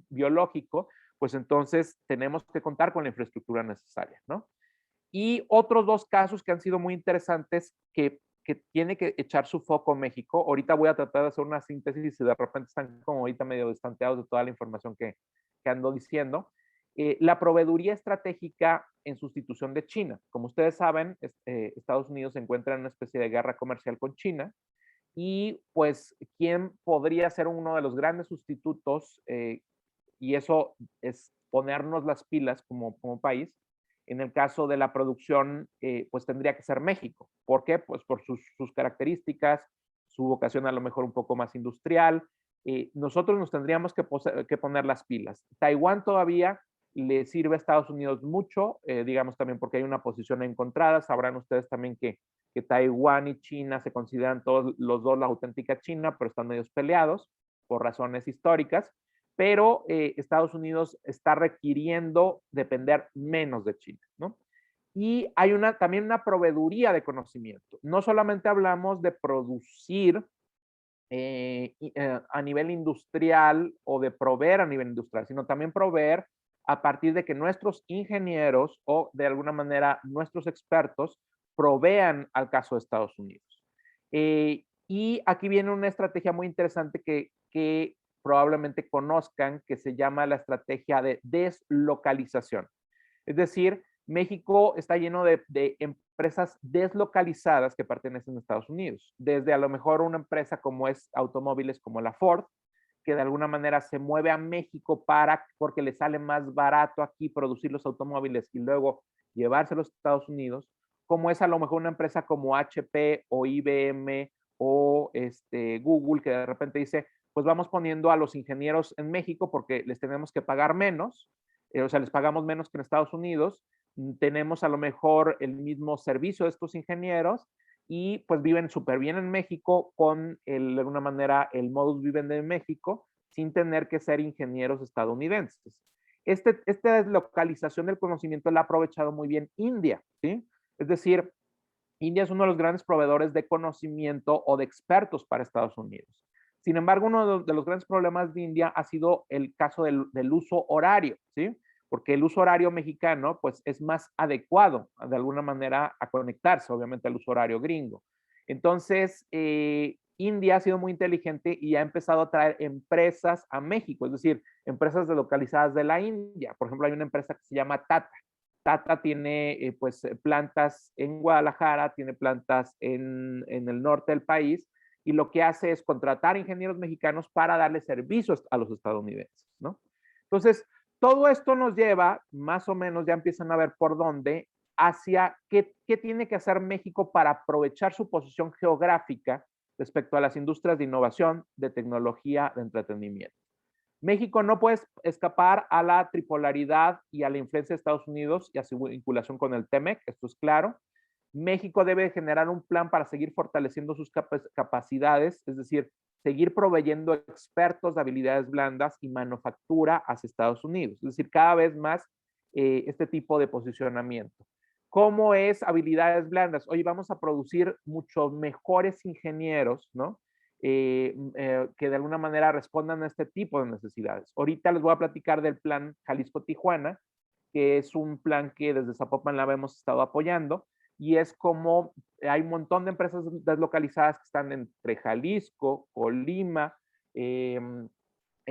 biológico, pues entonces tenemos que contar con la infraestructura necesaria, ¿no? Y otros dos casos que han sido muy interesantes que tiene que echar su foco México. Ahorita voy a tratar de hacer una síntesis y de repente están como ahorita medio distanteados de toda la información que ando diciendo. La proveeduría estratégica en sustitución de China. Como ustedes saben, Estados Unidos se encuentra en una especie de guerra comercial con China, y pues, ¿quién podría ser uno de los grandes sustitutos? Y eso es ponernos las pilas como país. En el caso de la producción, pues tendría que ser México. ¿Por qué? Pues por sus características, su vocación a lo mejor un poco más industrial. Nosotros nos tendríamos que poner las pilas. Taiwán todavía le sirve a Estados Unidos mucho, digamos también porque hay una posición encontrada. Sabrán ustedes también que Taiwán y China se consideran todos los dos la auténtica China, pero están medios peleados por razones históricas. Pero Estados Unidos está requiriendo depender menos de China, ¿no? Y hay también una proveeduría de conocimiento. No solamente hablamos de producir a nivel industrial o de proveer a nivel industrial, sino también proveer a partir de que nuestros ingenieros o de alguna manera nuestros expertos provean al caso de Estados Unidos. Y aquí viene una estrategia muy interesante que probablemente conozcan, que se llama la estrategia de deslocalización. Es decir, México está lleno de empresas deslocalizadas que pertenecen a Estados Unidos. Desde a lo mejor una empresa como es automóviles como la Ford, que de alguna manera se mueve a México porque le sale más barato aquí producir los automóviles y luego llevárselos a Estados Unidos, como es a lo mejor una empresa como HP o IBM o Google, que de repente dice, pues vamos poniendo a los ingenieros en México porque les tenemos que pagar menos, o sea, les pagamos menos que en Estados Unidos, tenemos a lo mejor el mismo servicio de estos ingenieros y pues viven súper bien en México con de alguna manera el modus vivendi de México sin tener que ser ingenieros estadounidenses. Esta deslocalización del conocimiento la ha aprovechado muy bien India, ¿sí? Es decir, India es uno de los grandes proveedores de conocimiento o de expertos para Estados Unidos. Sin embargo, uno de los grandes problemas de India ha sido el caso del uso horario, ¿sí? Porque el uso horario mexicano, pues, es más adecuado, de alguna manera, a conectarse, obviamente, al uso horario gringo. Entonces, India ha sido muy inteligente y ha empezado a traer empresas a México, es decir, empresas delocalizadas de la India. Por ejemplo, hay una empresa que se llama Tata. Tata tiene plantas en Guadalajara, tiene plantas en el norte del país y lo que hace es contratar ingenieros mexicanos para darle servicios a los estadounidenses, ¿no? Entonces, todo esto nos lleva, más o menos, ya empiezan a ver por dónde, hacia qué tiene que hacer México para aprovechar su posición geográfica respecto a las industrias de innovación, de tecnología, de entretenimiento. México no puede escapar a la tripolaridad y a la influencia de Estados Unidos y a su vinculación con el TEMEC, esto es claro. México debe generar un plan para seguir fortaleciendo sus capacidades, es decir, seguir proveyendo expertos de habilidades blandas y manufactura hacia Estados Unidos, es decir, cada vez más este tipo de posicionamiento. ¿Cómo es habilidades blandas? Oye, vamos a producir muchos mejores ingenieros, ¿no? Que de alguna manera respondan a este tipo de necesidades. Ahorita les voy a platicar del plan Jalisco-Tijuana, que es un plan que desde Zapopan Lab hemos estado apoyando, y es como hay un montón de empresas deslocalizadas que están entre Jalisco, Colima, eh,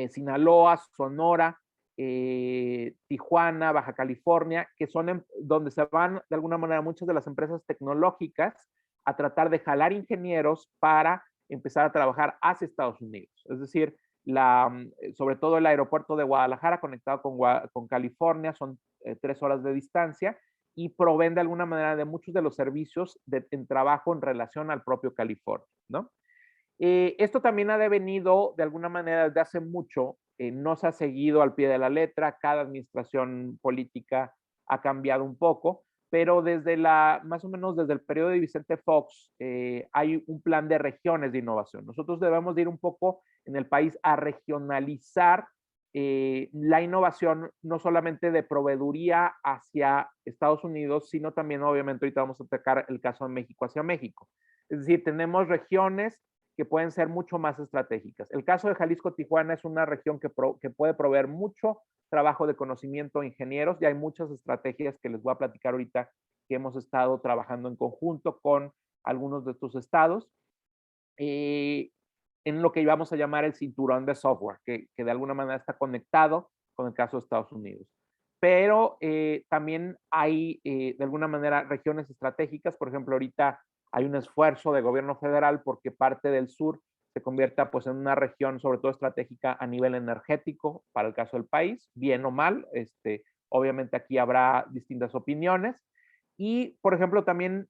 Sinaloa, Sonora, Tijuana, Baja California, que son donde se van de alguna manera muchas de las empresas tecnológicas a tratar de jalar ingenieros para empezar a trabajar hacia Estados Unidos. Es decir, sobre todo el aeropuerto de Guadalajara conectado con California, son 3 horas de distancia y proveen de alguna manera de muchos de los servicios en trabajo en relación al propio California, ¿no? Esto también ha devenido de alguna manera desde hace mucho, no se ha seguido al pie de la letra, cada administración política ha cambiado un poco, pero más o menos desde el periodo de Vicente Fox, hay un plan de regiones de innovación. Nosotros debemos de ir un poco en el país a regionalizar la innovación, no solamente de proveeduría hacia Estados Unidos, sino también, obviamente, ahorita vamos a atacar el caso de México hacia México. Es decir, tenemos regiones que pueden ser mucho más estratégicas. El caso de Jalisco-Tijuana es una región que puede proveer mucho trabajo de conocimiento a ingenieros y hay muchas estrategias que les voy a platicar ahorita que hemos estado trabajando en conjunto con algunos de estos estados en lo que vamos a llamar el cinturón de software, que de alguna manera está conectado con el caso de Estados Unidos. Pero también hay de alguna manera regiones estratégicas, por ejemplo, ahorita hay un esfuerzo de gobierno federal porque parte del sur se convierta pues en una región sobre todo estratégica a nivel energético para el caso del país, bien o mal, obviamente aquí habrá distintas opiniones y por ejemplo también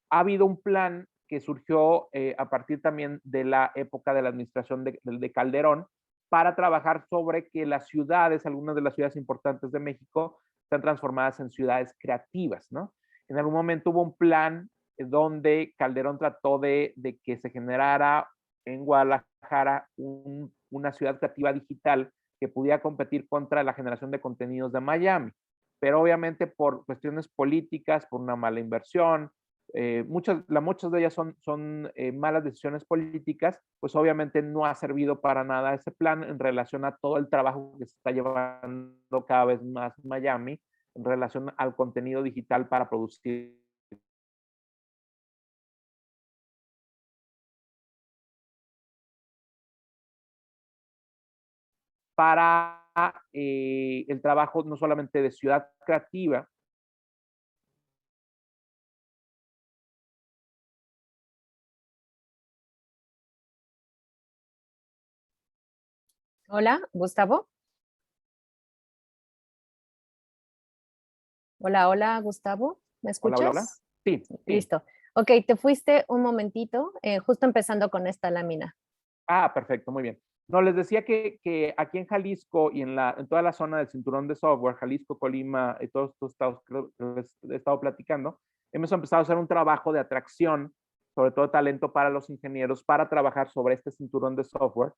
ha habido un plan que surgió a partir también de la época de la administración de Calderón para trabajar sobre que las ciudades, algunas de las ciudades importantes de México, están transformadas en ciudades creativas, ¿no? En algún momento hubo un plan donde Calderón trató de que se generara en Guadalajara una ciudad creativa digital que pudiera competir contra la generación de contenidos de Miami. Pero obviamente por cuestiones políticas, por una mala inversión, muchas de ellas son malas decisiones políticas, pues obviamente no ha servido para nada ese plan en relación a todo el trabajo que se está llevando cada vez más Miami en relación al contenido digital para producir para el trabajo no solamente de ciudad creativa. Hola, Gustavo. Hola, hola, Gustavo. ¿Me Hola, hola, hola. escuchas? Sí, sí. Listo. Ok, te fuiste un momentito, justo empezando con esta lámina. Perfecto, muy bien. No, les decía que aquí en Jalisco y en toda la zona del cinturón de software, Jalisco, Colima y todos estos estados que les he estado platicando, hemos empezado a hacer un trabajo de atracción, sobre todo talento para los ingenieros, para trabajar sobre este cinturón de software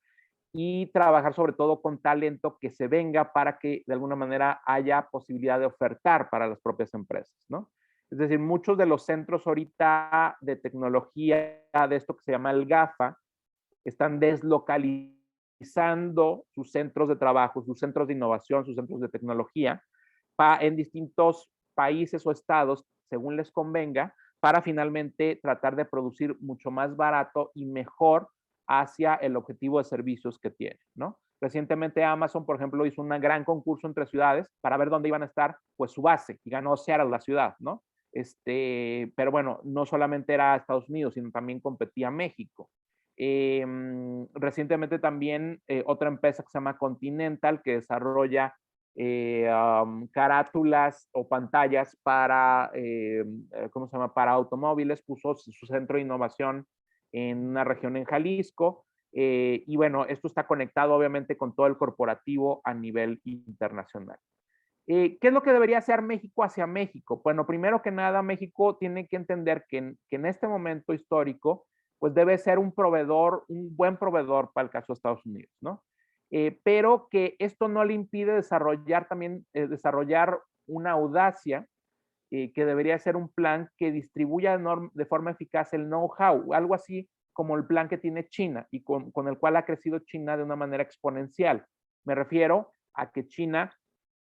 y trabajar sobre todo con talento que se venga para que de alguna manera haya posibilidad de ofertar para las propias empresas, ¿no? Es decir, muchos de los centros ahorita de tecnología, de esto que se llama el GAFA, están deslocalizando sus centros de trabajo, sus centros de innovación, sus centros de tecnología en distintos países o estados, según les convenga, para finalmente tratar de producir mucho más barato y mejor hacia el objetivo de servicios que tiene, ¿no? Recientemente Amazon, por ejemplo, hizo un gran concurso entre ciudades para ver dónde iban a estar, pues su base, y ganó Seattle, la ciudad, ¿no? Pero bueno, no solamente era Estados Unidos, sino también competía México. Recientemente también otra empresa que se llama Continental, que desarrolla carátulas o pantallas para, ¿cómo se llama? Para automóviles, puso su centro de innovación en una región en Jalisco. Y bueno, esto está conectado obviamente con todo el corporativo a nivel internacional. ¿Qué es lo que debería hacer México hacia México? Bueno, primero que nada, México tiene que entender que en este momento histórico, pues debe ser un proveedor, un buen proveedor para el caso de Estados Unidos, ¿no? Pero que esto no le impide desarrollar también, desarrollar una audacia, que debería ser un plan que distribuya de forma eficaz el know-how, algo así como el plan que tiene China y con el cual ha crecido China de una manera exponencial. Me refiero a que China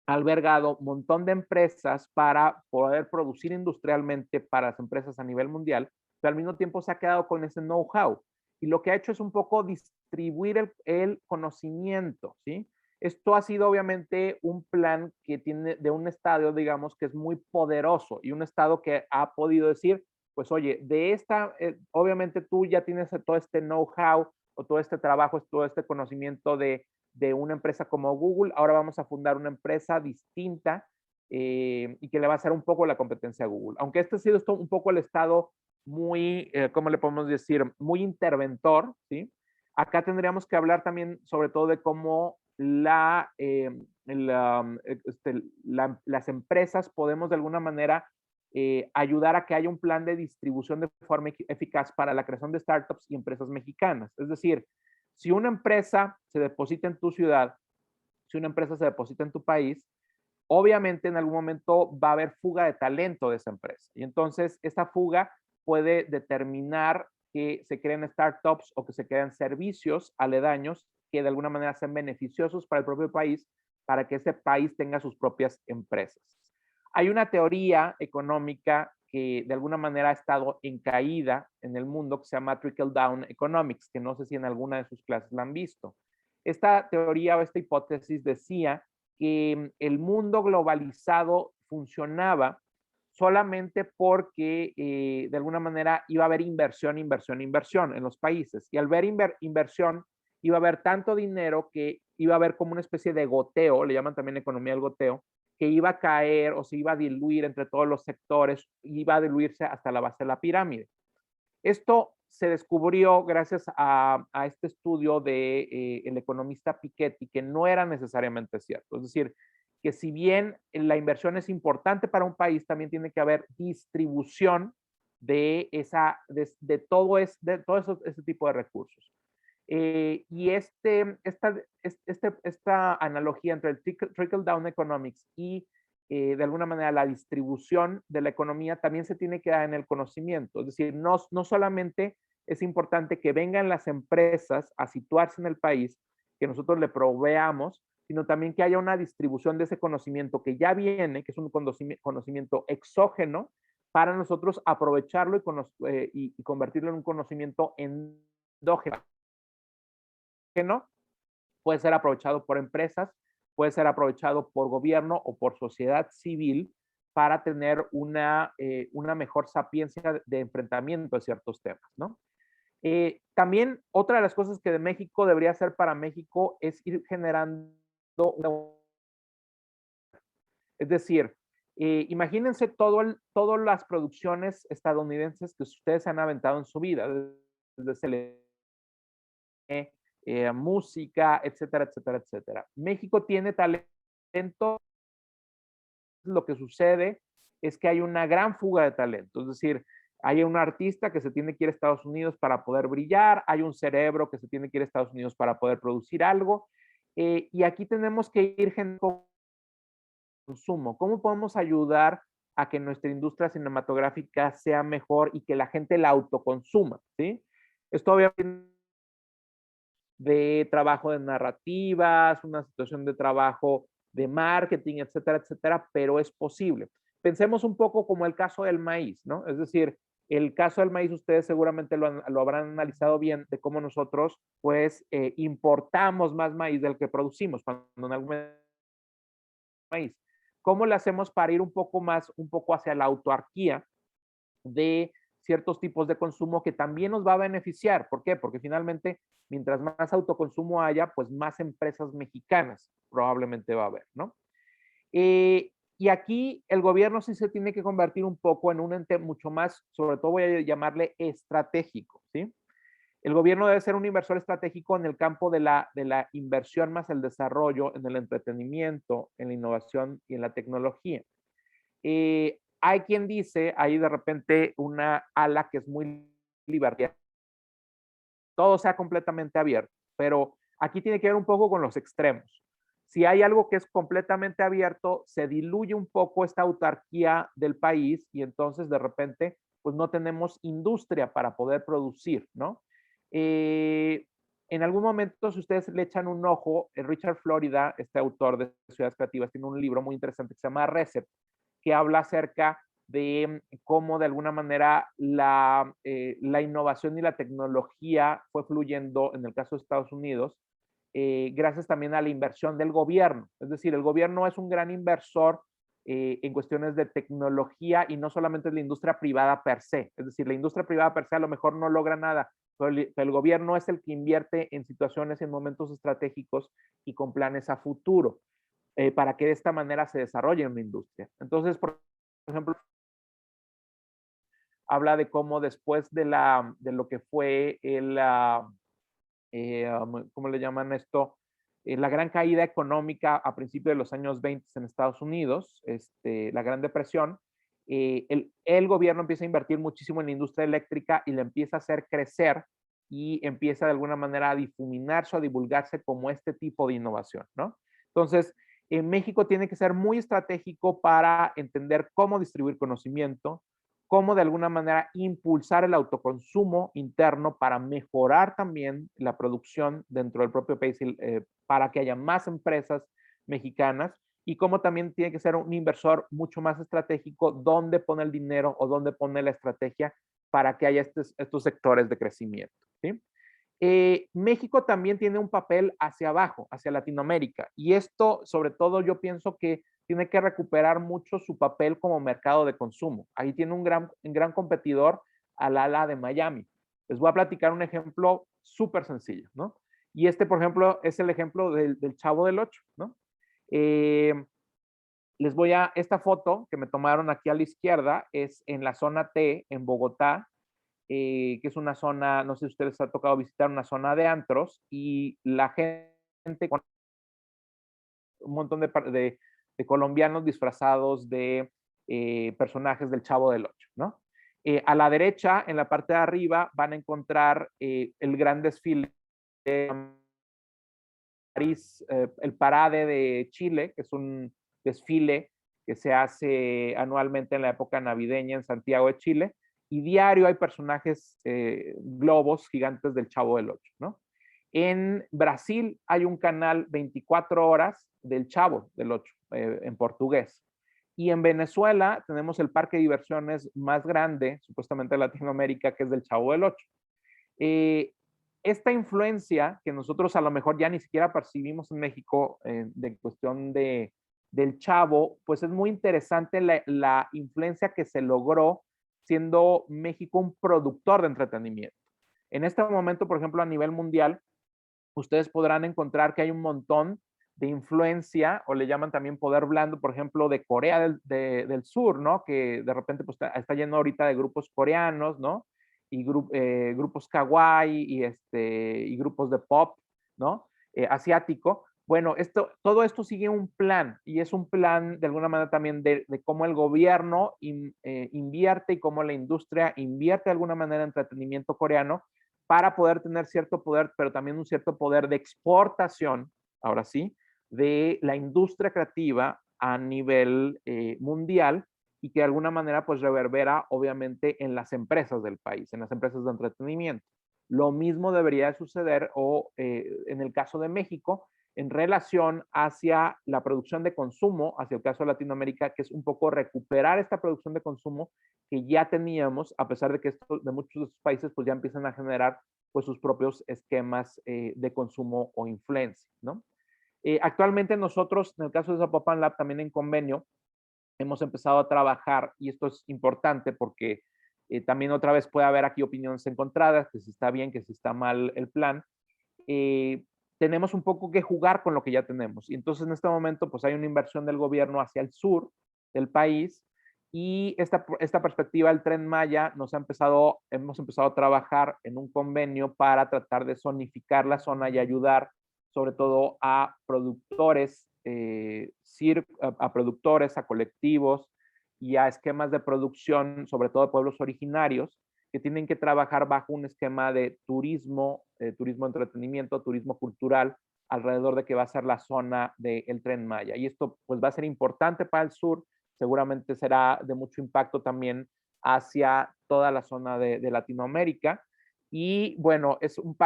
ha albergado un montón de empresas para poder producir industrialmente para las empresas a nivel mundial, pero al mismo tiempo se ha quedado con ese know-how. Y lo que ha hecho es un poco distribuir el conocimiento, ¿sí? Esto ha sido obviamente un plan que tiene de un estado, digamos, que es muy poderoso y un estado que ha podido decir, pues oye, obviamente tú ya tienes todo este know-how o todo este trabajo, todo este conocimiento de una empresa como Google, ahora vamos a fundar una empresa distinta y que le va a hacer un poco la competencia a Google. Aunque este ha sido un poco el estado muy, ¿cómo le podemos decir? Muy interventor, ¿sí? Acá tendríamos que hablar también sobre todo de cómo las empresas podemos de alguna manera ayudar a que haya un plan de distribución de forma eficaz para la creación de startups y empresas mexicanas. Es decir, si una empresa se deposita en tu ciudad, si una empresa se deposita en tu país, obviamente en algún momento va a haber fuga de talento de esa empresa. Y entonces esa fuga puede determinar que se creen startups o que se crean servicios aledaños que de alguna manera sean beneficiosos para el propio país, para que ese país tenga sus propias empresas. Hay una teoría económica que de alguna manera ha estado en caída en el mundo que se llama Trickle Down Economics, que no sé si en alguna de sus clases la han visto. Esta teoría o esta hipótesis decía que el mundo globalizado funcionaba solamente porque de alguna manera iba a haber inversión, inversión, inversión en los países. Y al ver inversión, iba a haber tanto dinero que iba a haber como una especie de goteo, le llaman también economía del goteo, que iba a caer o se iba a diluir entre todos los sectores, iba a diluirse hasta la base de la pirámide. Esto se descubrió gracias a este estudio de el economista Piketty, que no era necesariamente cierto. Es decir, que si bien la inversión es importante para un país, también tiene que haber distribución de todo ese tipo de recursos. Y esta analogía entre el trickle down economics y de alguna manera la distribución de la economía también se tiene que dar en el conocimiento. Es decir, no solamente es importante que vengan las empresas a situarse en el país, que nosotros le proveamos, sino también que haya una distribución de ese conocimiento que ya viene, que es un conocimiento exógeno, para nosotros aprovecharlo y convertirlo en un conocimiento endógeno puede ser aprovechado por empresas, puede ser aprovechado por gobierno o por sociedad civil para tener una mejor sapiencia de enfrentamiento de ciertos temas, ¿no? También otra de las cosas que de México debería hacer para México es ir generando una, es decir, imagínense todas las producciones estadounidenses que ustedes se han aventado en su vida, desde música, etcétera, etcétera, etcétera. México tiene talento, lo que sucede es que hay una gran fuga de talento, es decir, hay un artista que se tiene que ir a Estados Unidos para poder brillar, hay un cerebro que se tiene que ir a Estados Unidos para poder producir algo, y aquí tenemos que ir generando consumo. ¿Cómo podemos ayudar a que nuestra industria cinematográfica sea mejor y que la gente la autoconsuma? ¿Sí? Esto obviamente de trabajo de narrativas, una situación de trabajo de marketing, etcétera, etcétera, pero es posible. Pensemos un poco como el caso del maíz, ¿no? Es decir, el caso del maíz, ustedes seguramente lo habrán analizado bien de cómo nosotros, pues, importamos más maíz del que producimos cuando en algún maíz. ¿Cómo le hacemos para ir un poco hacia la autarquía de ciertos tipos de consumo que también nos va a beneficiar? ¿Por qué? Porque finalmente, mientras más autoconsumo haya, pues más empresas mexicanas probablemente va a haber, ¿no? Y aquí el gobierno sí se tiene que convertir un poco en un ente mucho más, sobre todo voy a llamarle estratégico, ¿sí? El gobierno debe ser un inversor estratégico en el campo de la inversión más el desarrollo, en el entretenimiento, en la innovación y en la tecnología. Hay quien dice, hay de repente una ala que es muy libertaria, todo sea completamente abierto, pero aquí tiene que ver un poco con los extremos. Si hay algo que es completamente abierto, se diluye un poco esta autarquía del país y entonces de repente pues no tenemos industria para poder producir, ¿no? Eh, en algún momento, si ustedes le echan un ojo, Richard Florida, este autor de Ciudades Creativas, tiene un libro muy interesante que se llama Reset, que habla acerca de cómo de alguna manera la innovación y la tecnología fue fluyendo en el caso de Estados Unidos, gracias también a la inversión del gobierno. Es decir, el gobierno es un gran inversor en cuestiones de tecnología y no solamente es la industria privada per se. Es decir, la industria privada per se a lo mejor no logra nada, pero el gobierno es el que invierte en situaciones, en momentos estratégicos y con planes a futuro para que de esta manera se desarrolle una industria. Entonces, por ejemplo, habla de cómo después de lo que fue ¿cómo le llaman esto? La gran caída económica a principios de los años 20 en Estados Unidos, la Gran Depresión, el gobierno empieza a invertir muchísimo en la industria eléctrica y la empieza a hacer crecer y empieza de alguna manera a difuminarse o a divulgarse como este tipo de innovación, ¿no? Entonces, en México tiene que ser muy estratégico para entender cómo distribuir conocimiento, cómo de alguna manera impulsar el autoconsumo interno para mejorar también la producción dentro del propio país para que haya más empresas mexicanas y cómo también tiene que ser un inversor mucho más estratégico dónde pone el dinero o dónde pone la estrategia para que haya estos sectores de crecimiento. ¿Sí? México también tiene un papel hacia abajo, hacia Latinoamérica, y esto sobre todo yo pienso que tiene que recuperar mucho su papel como mercado de consumo. Ahí tiene un gran competidor al ala de Miami. Les voy a platicar un ejemplo súper sencillo, ¿no? Y por ejemplo, es el ejemplo del Chavo del Ocho, ¿no? Esta foto que me tomaron aquí a la izquierda es en la zona T, en Bogotá, que es una zona, no sé si ustedes ha tocado visitar una zona de antros y la gente con un montón de colombianos disfrazados de personajes del Chavo del Ocho, ¿no? A la derecha, en la parte de arriba, van a encontrar el gran desfile de París, el Parade de Chile, que es un desfile que se hace anualmente en la época navideña en Santiago de Chile, y diario hay personajes, globos gigantes del Chavo del Ocho, ¿no? En Brasil hay un canal 24 horas del Chavo del Ocho, en portugués. Y en Venezuela tenemos el parque de diversiones más grande, supuestamente de Latinoamérica, que es del Chavo del Ocho. Eh, esta influencia que nosotros a lo mejor ya ni siquiera percibimos en México, de cuestión del Chavo, pues es muy interesante la influencia que se logró siendo México un productor de entretenimiento. En este momento, por ejemplo, a nivel mundial, ustedes podrán encontrar que hay un montón de influencia, o le llaman también poder blando, por ejemplo, de Corea del Sur, ¿no? Que de repente pues, está lleno ahorita de grupos coreanos, ¿no? Y grupos kawaii y grupos de pop, ¿no? Asiático. Bueno, todo esto sigue un plan, y es un plan de alguna manera también de cómo el gobierno invierte y cómo la industria invierte de alguna manera en entretenimiento coreano para poder tener cierto poder, pero también un cierto poder de exportación, ahora sí, de la industria creativa a nivel mundial, y que de alguna manera pues reverbera obviamente en las empresas del país, en las empresas de entretenimiento. Lo mismo debería suceder en el caso de México, en relación hacia la producción de consumo, hacia el caso de Latinoamérica, que es un poco recuperar esta producción de consumo que ya teníamos, a pesar de que de muchos de estos países pues ya empiezan a generar pues sus propios esquemas de consumo o influencia, ¿no? Actualmente nosotros, en el caso de Zapopan Lab, también en convenio, hemos empezado a trabajar, y esto es importante porque también otra vez puede haber aquí opiniones encontradas, que si está bien, que si está mal el plan. Tenemos un poco que jugar con lo que ya tenemos. Y entonces en este momento pues hay una inversión del gobierno hacia el sur del país, y esta perspectiva del Tren Maya hemos empezado a trabajar en un convenio para tratar de zonificar la zona y ayudar sobre todo a productores, a productores, a colectivos y a esquemas de producción, sobre todo de pueblos originarios, que tienen que trabajar bajo un esquema de turismo, turismo de entretenimiento, turismo cultural, alrededor de que va a ser la zona del Tren Maya. Y esto pues va a ser importante para el sur, seguramente será de mucho impacto también hacia toda la zona de Latinoamérica. Y bueno, es un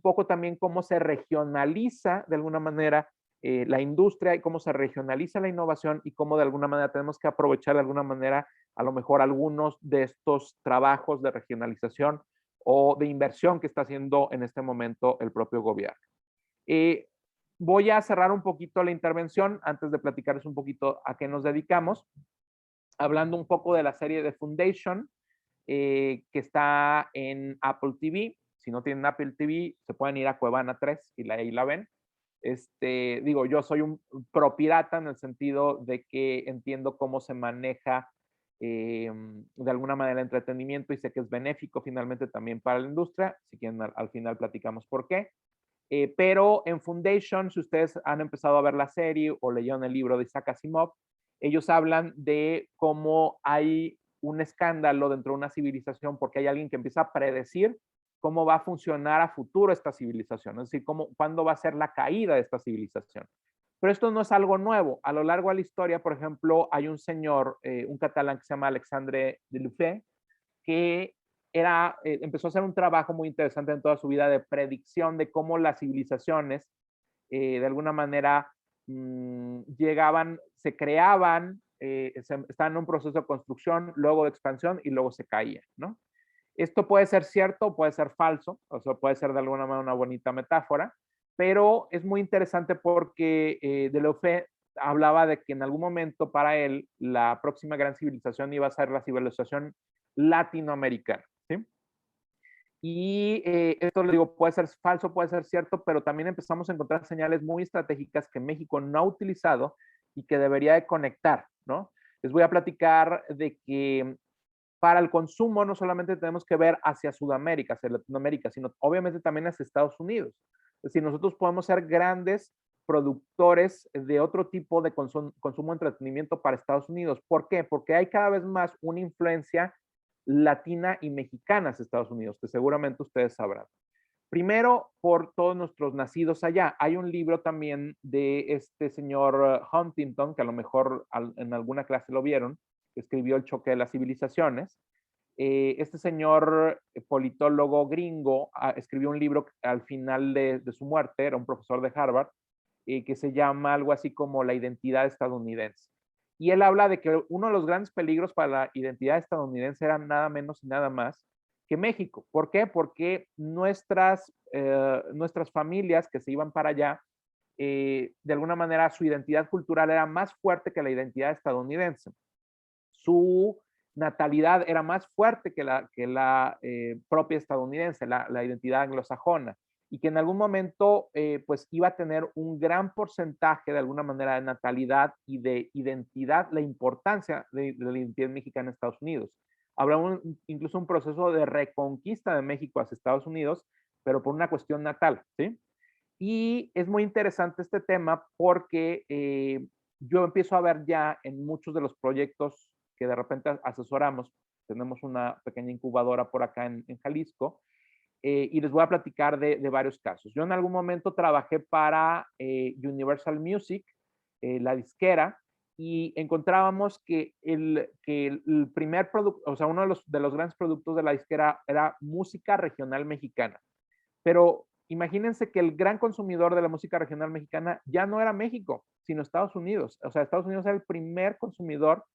poco también cómo se regionaliza de alguna manera la industria, y cómo se regionaliza la innovación, y cómo de alguna manera tenemos que aprovechar de alguna manera a lo mejor algunos de estos trabajos de regionalización o de inversión que está haciendo en este momento el propio gobierno. Eh, Voy a cerrar un poquito la intervención antes de platicarles un poquito a qué nos dedicamos, hablando un poco de la serie de Foundation, que está en Apple TV. Si no tienen Apple TV, se pueden ir a Cuevana 3 y ahí la ven. Digo, yo soy un pro pirata en el sentido de que entiendo cómo se maneja de alguna manera el entretenimiento, y sé que es benéfico finalmente también para la industria. Si quieren, al final platicamos por qué. Pero en Foundation, si ustedes han empezado a ver la serie o leyeron el libro de Isaac Asimov, ellos hablan de cómo hay un escándalo dentro de una civilización porque hay alguien que empieza a predecir cómo va a funcionar a futuro esta civilización, es decir, cuándo va a ser la caída de esta civilización. Pero esto no es algo nuevo. A lo largo de la historia, por ejemplo, hay un señor, un catalán que se llama Alexandre Deloufeu, que empezó a hacer un trabajo muy interesante en toda su vida de predicción de cómo las civilizaciones, de alguna manera, llegaban, se creaban, estaban en un proceso de construcción, luego de expansión, y luego se caían, ¿no? Esto puede ser cierto, puede ser falso, o sea, puede ser de alguna manera una bonita metáfora, pero es muy interesante porque Deloufeu hablaba de que en algún momento para él la próxima gran civilización iba a ser la civilización latinoamericana, ¿sí? Y esto le digo, puede ser falso, puede ser cierto, pero también empezamos a encontrar señales muy estratégicas que México no ha utilizado y que debería de conectar, ¿no? Les voy a platicar de que para el consumo no solamente tenemos que ver hacia Sudamérica, hacia Latinoamérica, sino obviamente también hacia Estados Unidos. Es decir, nosotros podemos ser grandes productores de otro tipo de consumo de entretenimiento para Estados Unidos. ¿Por qué? Porque hay cada vez más una influencia latina y mexicana hacia Estados Unidos, que seguramente ustedes sabrán. Primero, por todos nuestros nacidos allá. Hay un libro también de este señor Huntington, que a lo mejor en alguna clase lo vieron, que escribió El choque de las civilizaciones. Este señor politólogo gringo escribió un libro al final de su muerte, era un profesor de Harvard, que se llama algo así como La identidad estadounidense. Y él habla de que uno de los grandes peligros para la identidad estadounidense era nada menos y nada más que México. ¿Por qué? Porque nuestras familias que se iban para allá, de alguna manera su identidad cultural era más fuerte que la identidad estadounidense. Su natalidad era más fuerte que la propia estadounidense, la identidad anglosajona, y que en algún momento pues iba a tener un gran porcentaje de alguna manera de natalidad y de identidad, la importancia de la identidad mexicana en Estados Unidos. Habrá incluso un proceso de reconquista de México hacia Estados Unidos, pero por una cuestión natal, ¿sí? Y es muy interesante este tema porque yo empiezo a ver ya en muchos de los proyectos que de repente asesoramos, tenemos una pequeña incubadora por acá en Jalisco, y les voy a platicar de varios casos. Yo en algún momento trabajé para Universal Music, la disquera, y encontrábamos que el primer producto, o sea, uno de los grandes productos de la disquera era música regional mexicana. Pero imagínense que el gran consumidor de la música regional mexicana ya no era México, sino Estados Unidos. O sea, Estados Unidos era el primer consumidor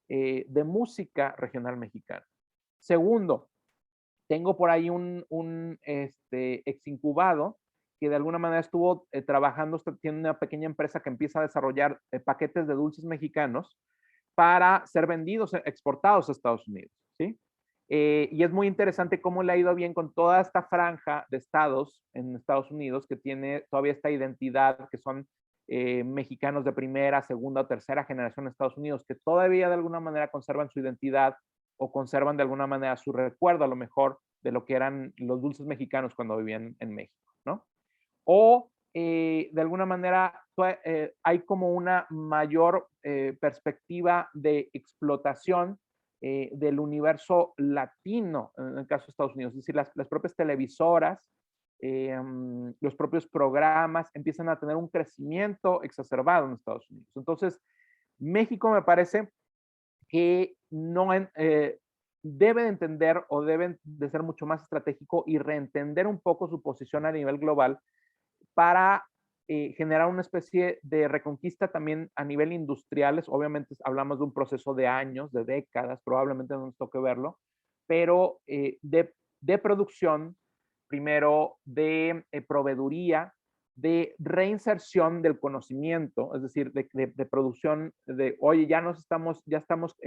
de música regional mexicana. Segundo, tengo por ahí un ex incubado que de alguna manera estuvo trabajando, tiene una pequeña empresa que empieza a desarrollar paquetes de dulces mexicanos para ser vendidos, exportados a Estados Unidos, ¿sí? Y es muy interesante cómo le ha ido bien con toda esta franja de estados en Estados Unidos que tiene todavía esta identidad, que son mexicanos de primera, segunda o tercera generación en Estados Unidos, que todavía de alguna manera conservan su identidad o conservan de alguna manera su recuerdo a lo mejor de lo que eran los dulces mexicanos cuando vivían en México, ¿no? O de alguna manera hay como una mayor perspectiva de explotación del universo latino en el caso de Estados Unidos, es decir, las propias televisoras, los propios programas empiezan a tener un crecimiento exacerbado en Estados Unidos. Entonces, México me parece que no debe de entender o deben de ser mucho más estratégico y reentender un poco su posición a nivel global para generar una especie de reconquista también a nivel industriales. Obviamente hablamos de un proceso de años, de décadas, probablemente no nos toque verlo, pero de producción, primero de proveeduría, de reinserción del conocimiento, es decir, de producción de, oye, ya estamos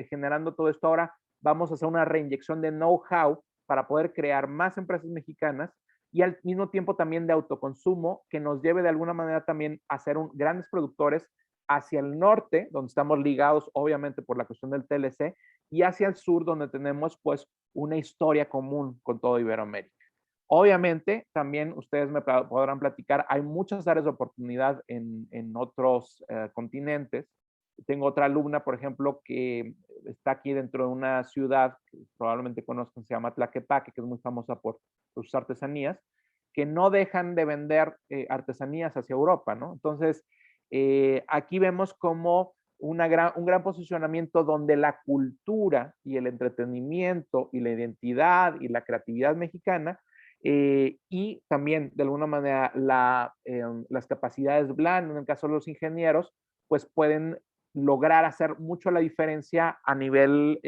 generando todo esto ahora, vamos a hacer una reinyección de know-how para poder crear más empresas mexicanas y al mismo tiempo también de autoconsumo que nos lleve de alguna manera también a ser grandes productores hacia el norte, donde estamos ligados obviamente por la cuestión del TLC, y hacia el sur, donde tenemos pues una historia común con todo Iberoamérica. Obviamente, también ustedes me podrán platicar, hay muchas áreas de oportunidad en otros continentes. Tengo otra alumna, por ejemplo, que está aquí dentro de una ciudad que probablemente conozcan, se llama Tlaquepaque, que es muy famosa por sus artesanías, que no dejan de vender artesanías hacia Europa, ¿no? Entonces, aquí vemos como un gran posicionamiento donde la cultura y el entretenimiento y la identidad y la creatividad mexicana y también de alguna manera las capacidades blandas, en el caso de los ingenieros, pues pueden lograr hacer mucho la diferencia a nivel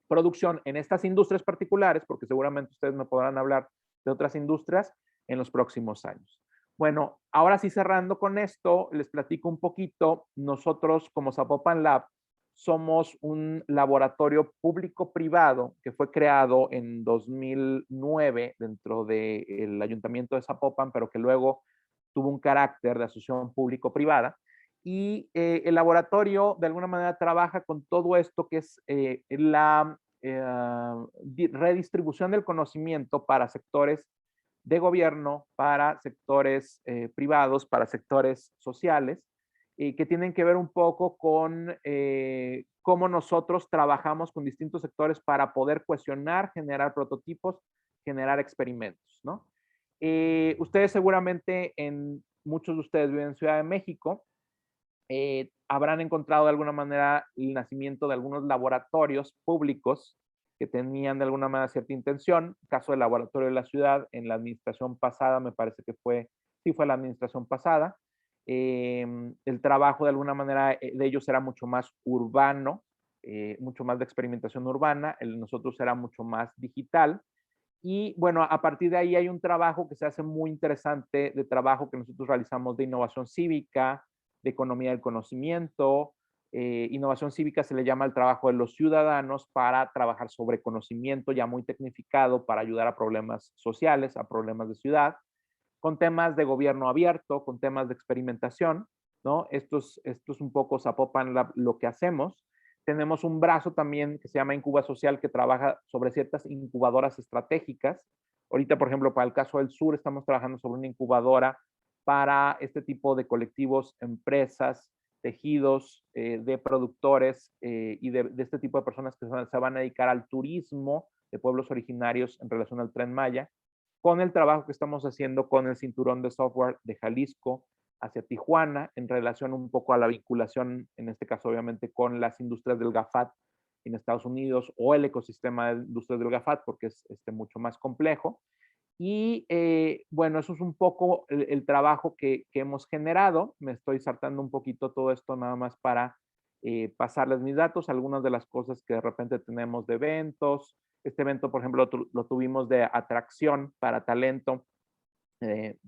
producción en estas industrias particulares, porque seguramente ustedes me podrán hablar de otras industrias en los próximos años. Bueno, ahora sí cerrando con esto, les platico un poquito. Nosotros como Zapopan Lab somos un laboratorio público-privado que fue creado en 2009 dentro del Ayuntamiento de Zapopan, pero que luego tuvo un carácter de asociación público-privada. Y el laboratorio de alguna manera trabaja con todo esto que es la redistribución del conocimiento para sectores de gobierno, para sectores privados, para sectores sociales, que tienen que ver un poco con cómo nosotros trabajamos con distintos sectores para poder cuestionar, generar prototipos, generar experimentos, ¿no? Ustedes seguramente, muchos de ustedes viven en Ciudad de México, habrán encontrado de alguna manera el nacimiento de algunos laboratorios públicos que tenían de alguna manera cierta intención. Caso del laboratorio de la ciudad, en la administración pasada, me parece que sí fue la administración pasada. El trabajo de alguna manera de ellos era mucho más urbano, mucho más de experimentación urbana, el de nosotros era mucho más digital. Y bueno, a partir de ahí hay un trabajo que se hace muy interesante, de trabajo que nosotros realizamos de innovación cívica, de economía del conocimiento. Innovación cívica se le llama el trabajo de los ciudadanos para trabajar sobre conocimiento ya muy tecnificado para ayudar a problemas sociales, a problemas de ciudad, con temas de gobierno abierto, con temas de experimentación, ¿no? Esto es un poco Zapopan Lab, lo que hacemos. Tenemos un brazo también que se llama Incuba Social, que trabaja sobre ciertas incubadoras estratégicas. Ahorita, por ejemplo, para el caso del sur, estamos trabajando sobre una incubadora para este tipo de colectivos, empresas, tejidos de productores y de este tipo de personas que se van a dedicar al turismo de pueblos originarios en relación al Tren Maya, con el trabajo que estamos haciendo con el cinturón de software de Jalisco hacia Tijuana, en relación un poco a la vinculación, en este caso obviamente con las industrias del GAFAT en Estados Unidos o el ecosistema de industrias del GAFAT, porque es mucho más complejo. Y bueno, eso es un poco el trabajo que hemos generado. Me estoy saltando un poquito todo esto nada más para pasarles mis datos, algunas de las cosas que de repente tenemos de eventos. Este evento, por ejemplo, lo tuvimos de atracción para talento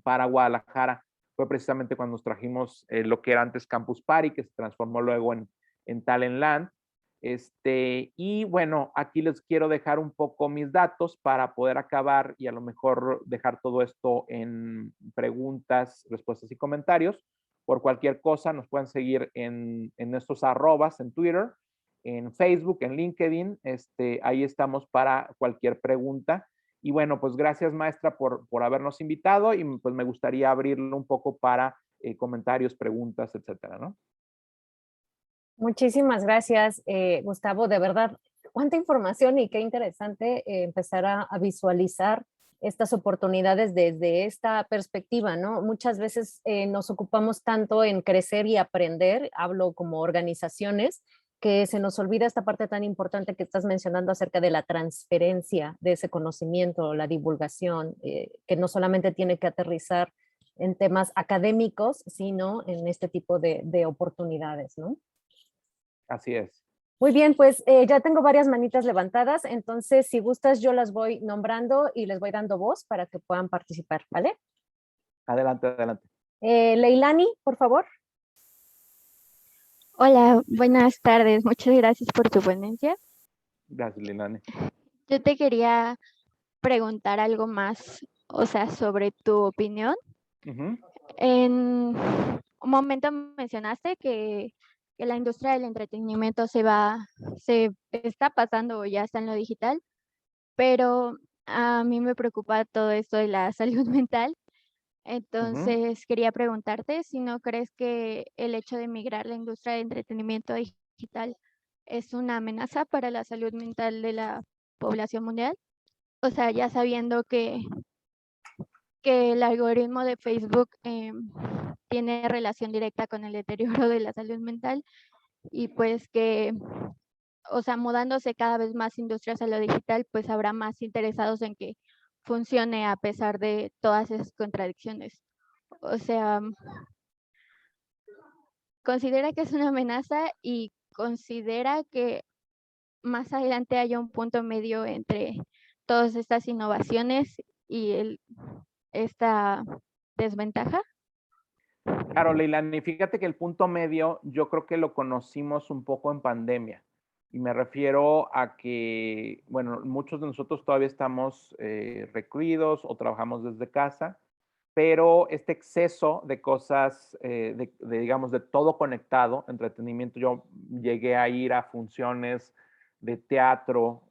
para Guadalajara. Fue precisamente cuando nos trajimos lo que era antes Campus Party, que se transformó luego en Talentland. Y bueno, aquí les quiero dejar un poco mis datos para poder acabar y a lo mejor dejar todo esto en preguntas, respuestas y comentarios. Por cualquier cosa nos pueden seguir en estos arrobas en Twitter, en Facebook, en LinkedIn. Ahí estamos para cualquier pregunta. Y bueno, pues gracias maestra por habernos invitado y pues me gustaría abrirlo un poco para comentarios, preguntas, etcétera, ¿no? Muchísimas gracias, Gustavo. De verdad, cuánta información y qué interesante empezar a visualizar estas oportunidades desde esta perspectiva, ¿no? Muchas veces nos ocupamos tanto en crecer y aprender, hablo como organizaciones, que se nos olvida esta parte tan importante que estás mencionando acerca de la transferencia de ese conocimiento, la divulgación, que no solamente tiene que aterrizar en temas académicos, sino en este tipo de oportunidades, ¿no? Así es. Muy bien, pues ya tengo varias manitas levantadas, entonces si gustas yo las voy nombrando y les voy dando voz para que puedan participar, ¿vale? Adelante, adelante. Leilani, por favor. Hola, buenas tardes. Muchas gracias por tu ponencia. Gracias, Linane. Yo te quería preguntar algo más, o sea, sobre tu opinión. En un momento mencionaste que la industria del entretenimiento se está pasando o ya está en lo digital, pero a mí me preocupa todo esto de la salud mental. Entonces, quería preguntarte si no crees que el hecho de migrar la industria de entretenimiento digital es una amenaza para la salud mental de la población mundial. O sea, ya sabiendo que el algoritmo de Facebook tiene relación directa con el deterioro de la salud mental y pues que, o sea, mudándose cada vez más industrias a lo digital, pues habrá más interesados en que funcione a pesar de todas esas contradicciones. O sea, considera que es una amenaza y considera que más adelante haya un punto medio entre todas estas innovaciones y esta desventaja. Claro, Leilani, fíjate que el punto medio yo creo que lo conocimos un poco en pandemia. Y me refiero a que, bueno, muchos de nosotros todavía estamos recluidos o trabajamos desde casa, pero este exceso de cosas, digamos, de todo conectado, entretenimiento, yo llegué a ir a funciones de teatro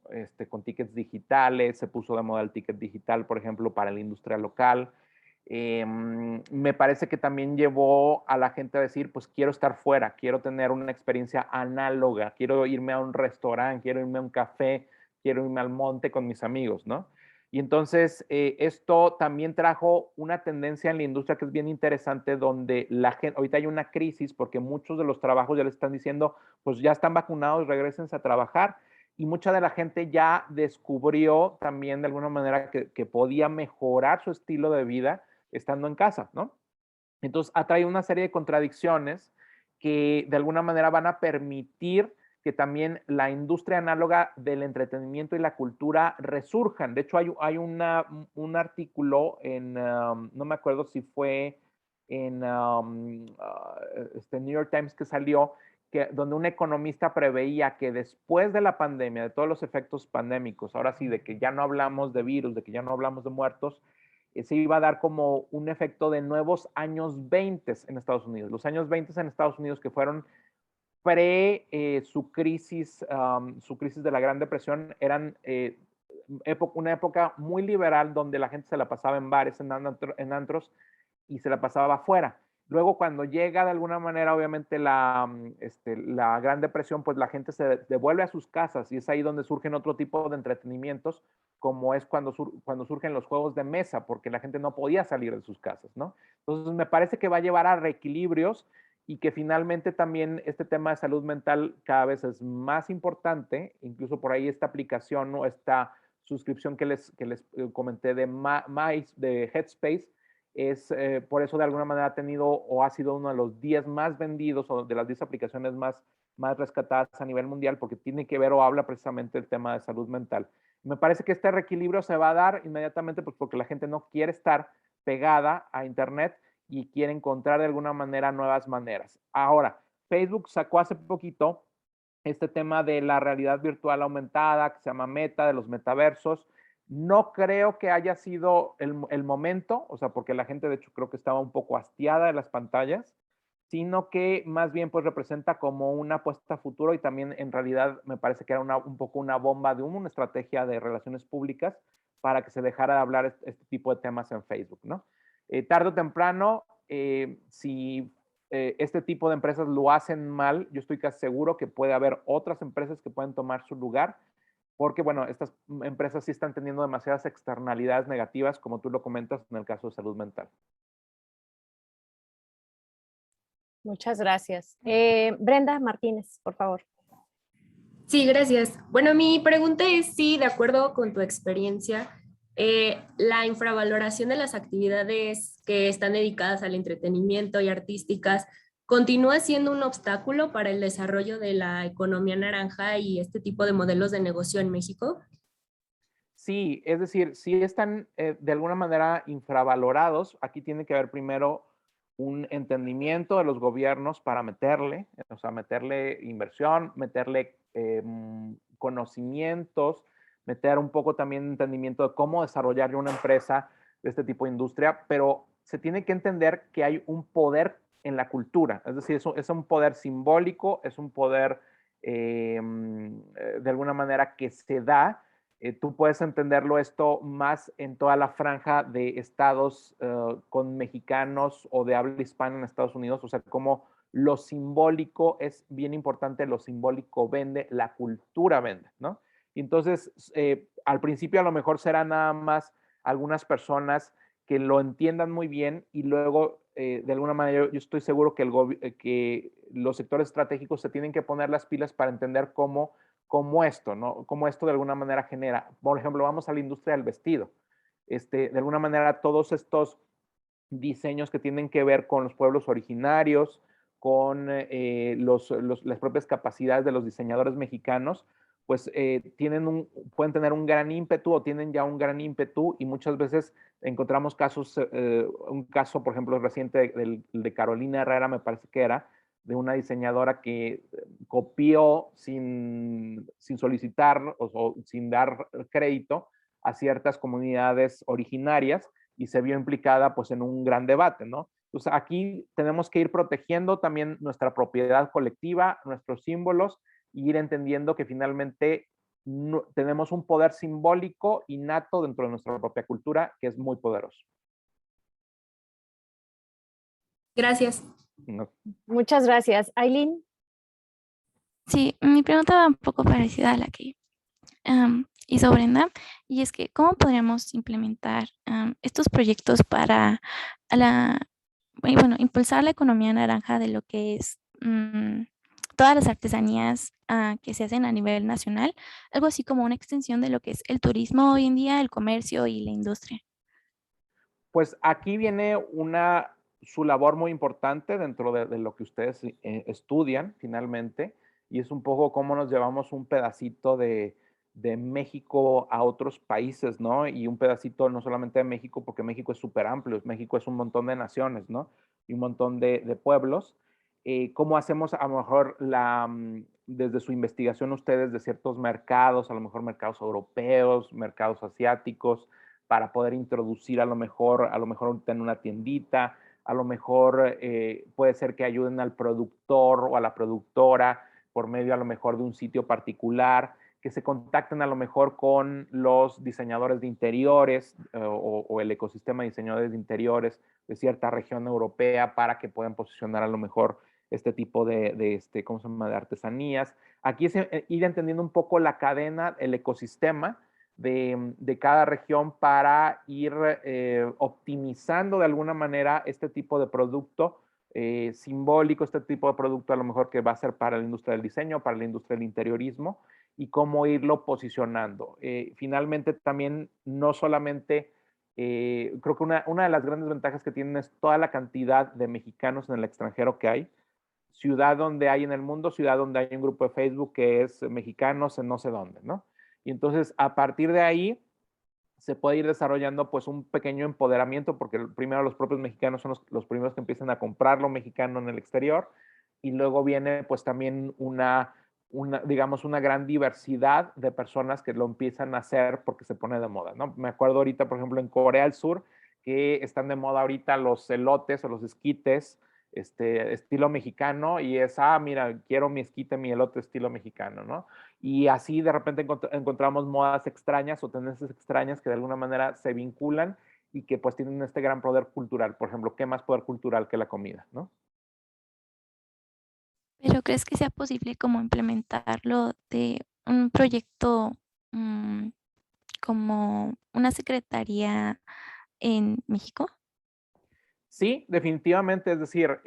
con tickets digitales, se puso de moda el ticket digital, por ejemplo, para la industria local. Me parece que también llevó a la gente a decir, pues quiero estar fuera, quiero tener una experiencia análoga, quiero irme a un restaurante, quiero irme a un café, quiero irme al monte con mis amigos, ¿no? Y entonces esto también trajo una tendencia en la industria que es bien interesante, donde la gente, ahorita hay una crisis porque muchos de los trabajos ya les están diciendo, pues ya están vacunados, regresense a trabajar. Y mucha de la gente ya descubrió también de alguna manera que podía mejorar su estilo de vida estando en casa, ¿no? Entonces ha traído una serie de contradicciones que de alguna manera van a permitir que también la industria análoga del entretenimiento y la cultura resurjan. De hecho, hay un artículo en, no me acuerdo si fue en New York Times que salió, donde un economista preveía que después de la pandemia, de todos los efectos pandémicos, ahora sí, de que ya no hablamos de virus, de que ya no hablamos de muertos, se iba a dar como un efecto de nuevos años 20 en Estados Unidos. Los años 20 en Estados Unidos que fueron su crisis de la Gran Depresión, eran una época muy liberal donde la gente se la pasaba en bares, en antros y se la pasaba afuera. Luego, cuando llega de alguna manera, obviamente, la Gran Depresión, pues la gente se devuelve a sus casas y es ahí donde surgen otro tipo de entretenimientos, como es cuando surgen los juegos de mesa, porque la gente no podía salir de sus casas, ¿no? Entonces, me parece que va a llevar a reequilibrios y que finalmente también este tema de salud mental cada vez es más importante. Incluso por ahí esta aplicación o esta suscripción que les comenté de Headspace, es por eso de alguna manera ha tenido o ha sido uno de los 10 más vendidos o de las 10 aplicaciones más rescatadas a nivel mundial, porque tiene que ver o habla precisamente del tema de salud mental. Me parece que este reequilibrio se va a dar inmediatamente pues, porque la gente no quiere estar pegada a Internet y quiere encontrar de alguna manera nuevas maneras. Ahora, Facebook sacó hace poquito este tema de la realidad virtual aumentada, que se llama Meta, de los metaversos. No creo que haya sido el momento, o sea, porque la gente de hecho creo que estaba un poco hastiada de las pantallas, sino que más bien pues representa como una apuesta a futuro y también en realidad me parece que era un poco una bomba de humo, una estrategia de relaciones públicas para que se dejara de hablar este tipo de temas en Facebook, ¿no? Tarde o temprano, si este tipo de empresas lo hacen mal, yo estoy casi seguro que puede haber otras empresas que pueden tomar su lugar, porque bueno, estas empresas sí están teniendo demasiadas externalidades negativas, como tú lo comentas en el caso de salud mental. Muchas gracias. Brenda Martínez, por favor. Sí, gracias. Bueno, mi pregunta es si, de acuerdo con tu experiencia, la infravaloración de las actividades que están dedicadas al entretenimiento y artísticas continúa siendo un obstáculo para el desarrollo de la economía naranja y este tipo de modelos de negocio en México. Sí, es decir, sí están de alguna manera infravalorados. Aquí tiene que haber primero un entendimiento de los gobiernos para meterle, o sea, meterle inversión, meterle conocimientos, meter un poco también entendimiento de cómo desarrollar una empresa de este tipo de industria, pero se tiene que entender que hay un poder en la cultura, es decir, es un poder simbólico, es un poder de alguna manera que se da. Tú puedes entenderlo esto más en toda la franja de estados con mexicanos o de habla hispana en Estados Unidos, o sea, como lo simbólico es bien importante, lo simbólico vende, la cultura vende, ¿no? Y entonces, al principio a lo mejor será nada más algunas personas que lo entiendan muy bien y luego, de alguna manera, yo estoy seguro que los sectores estratégicos se tienen que poner las pilas para entender cómo esto, ¿no? Cómo esto de alguna manera genera. Por ejemplo, vamos a la industria del vestido. De alguna manera, todos estos diseños que tienen que ver con los pueblos originarios, con las propias capacidades de los diseñadores mexicanos, pues pueden tener un gran ímpetu o tienen ya un gran ímpetu y muchas veces encontramos casos, un caso, por ejemplo, reciente de Carolina Herrera, me parece que era, de una diseñadora que copió sin solicitar o sin dar crédito a ciertas comunidades originarias y se vio implicada pues en un gran debate, ¿no? Entonces aquí tenemos que ir protegiendo también nuestra propiedad colectiva, nuestros símbolos, e ir entendiendo que finalmente tenemos un poder simbólico innato dentro de nuestra propia cultura que es muy poderoso. Gracias. No. Muchas gracias. Aileen. Sí, mi pregunta va un poco parecida a la que hizo Brenda, y es que ¿cómo podríamos implementar estos proyectos para impulsar la economía naranja de lo que es todas las artesanías que se hacen a nivel nacional, algo así como una extensión de lo que es el turismo hoy en día, el comercio y la industria? Pues aquí viene su labor muy importante dentro de lo que ustedes estudian finalmente, y es un poco cómo nos llevamos un pedacito de México a otros países, ¿no? Y un pedacito no solamente de México, porque México es súper amplio, México es un montón de naciones, ¿no? Y un montón de pueblos. ¿Cómo hacemos a lo mejor desde su investigación ustedes de ciertos mercados, a lo mejor mercados europeos, mercados asiáticos, para poder introducir a lo mejor ahorita en una tiendita, a lo mejor puede ser que ayuden al productor o a la productora por medio a lo mejor de un sitio particular, que se contacten a lo mejor con los diseñadores de interiores o el ecosistema de diseñadores de interiores de cierta región europea para que puedan posicionar a lo mejor este tipo ¿cómo se llama?, de artesanías. Aquí es ir entendiendo un poco la cadena, el ecosistema de cada región para ir optimizando de alguna manera este tipo de producto simbólico, este tipo de producto a lo mejor que va a ser para la industria del diseño, para la industria del interiorismo, y cómo irlo posicionando. Finalmente también no solamente, creo que una de las grandes ventajas que tienen es toda la cantidad de mexicanos en el extranjero que hay. Ciudad donde hay en el mundo, ciudad donde hay un grupo de Facebook que es mexicanos en no sé dónde, ¿no? Y entonces a partir de ahí se puede ir desarrollando pues un pequeño empoderamiento, porque primero los propios mexicanos son los primeros que empiezan a comprar lo mexicano en el exterior, y luego viene pues también digamos, una gran diversidad de personas que lo empiezan a hacer porque se pone de moda, ¿no? Me acuerdo ahorita, por ejemplo, en Corea del Sur, que están de moda ahorita los elotes o los esquites, estilo mexicano, y es, mira, quiero mi esquite, mi elote estilo mexicano, ¿no? Y así de repente encontramos modas extrañas o tendencias extrañas que de alguna manera se vinculan y que pues tienen este gran poder cultural. Por ejemplo, ¿qué más poder cultural que la comida, no? ¿Pero crees que sea posible como implementarlo de un proyecto mm, como una secretaría en México? Sí, definitivamente. Es decir,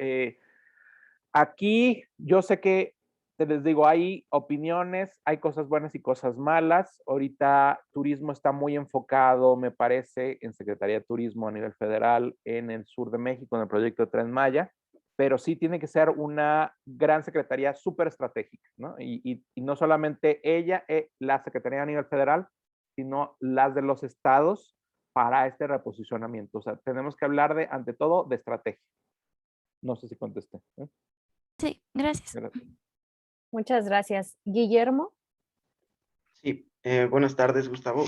aquí yo sé que, les digo, hay opiniones, hay cosas buenas y cosas malas. Ahorita turismo está muy enfocado, me parece, en Secretaría de Turismo a nivel federal, en el sur de México, en el proyecto de Tren Maya, pero sí tiene que ser una gran secretaría súper estratégica, ¿no? Y no solamente ella, la secretaría a nivel federal, sino las de los estados para este reposicionamiento. O sea, tenemos que hablar ante todo, de estrategia. No sé si contesté. Sí, gracias. Gracias. Muchas gracias. Guillermo. Sí, buenas tardes, Gustavo.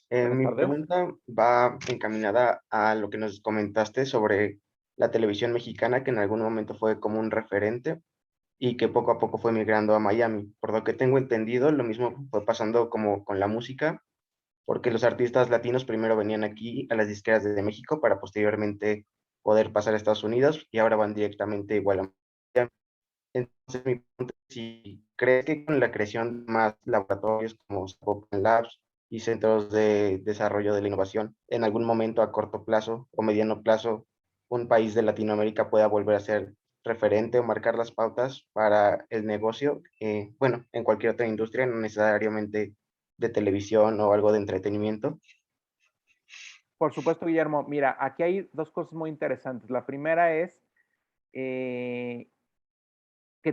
Buenas Mi tardes. pregunta va encaminada a lo que nos comentaste sobre la televisión mexicana, que en algún momento fue como un referente y que poco a poco fue migrando a Miami. Por lo que tengo entendido, lo mismo fue pasando como con la música, porque los artistas latinos primero venían aquí a las disqueras de México para posteriormente poder pasar a Estados Unidos y ahora van directamente igual a Miami. Entonces, mi pregunta es si crees que con la creación de más laboratorios como Open Labs y centros de desarrollo de la innovación, en algún momento a corto plazo o mediano plazo, un país de Latinoamérica pueda volver a ser referente o marcar las pautas para el negocio, bueno, en cualquier otra industria, no necesariamente de televisión o algo de entretenimiento. Por supuesto, Guillermo. Mira, aquí hay dos cosas muy interesantes. La primera es que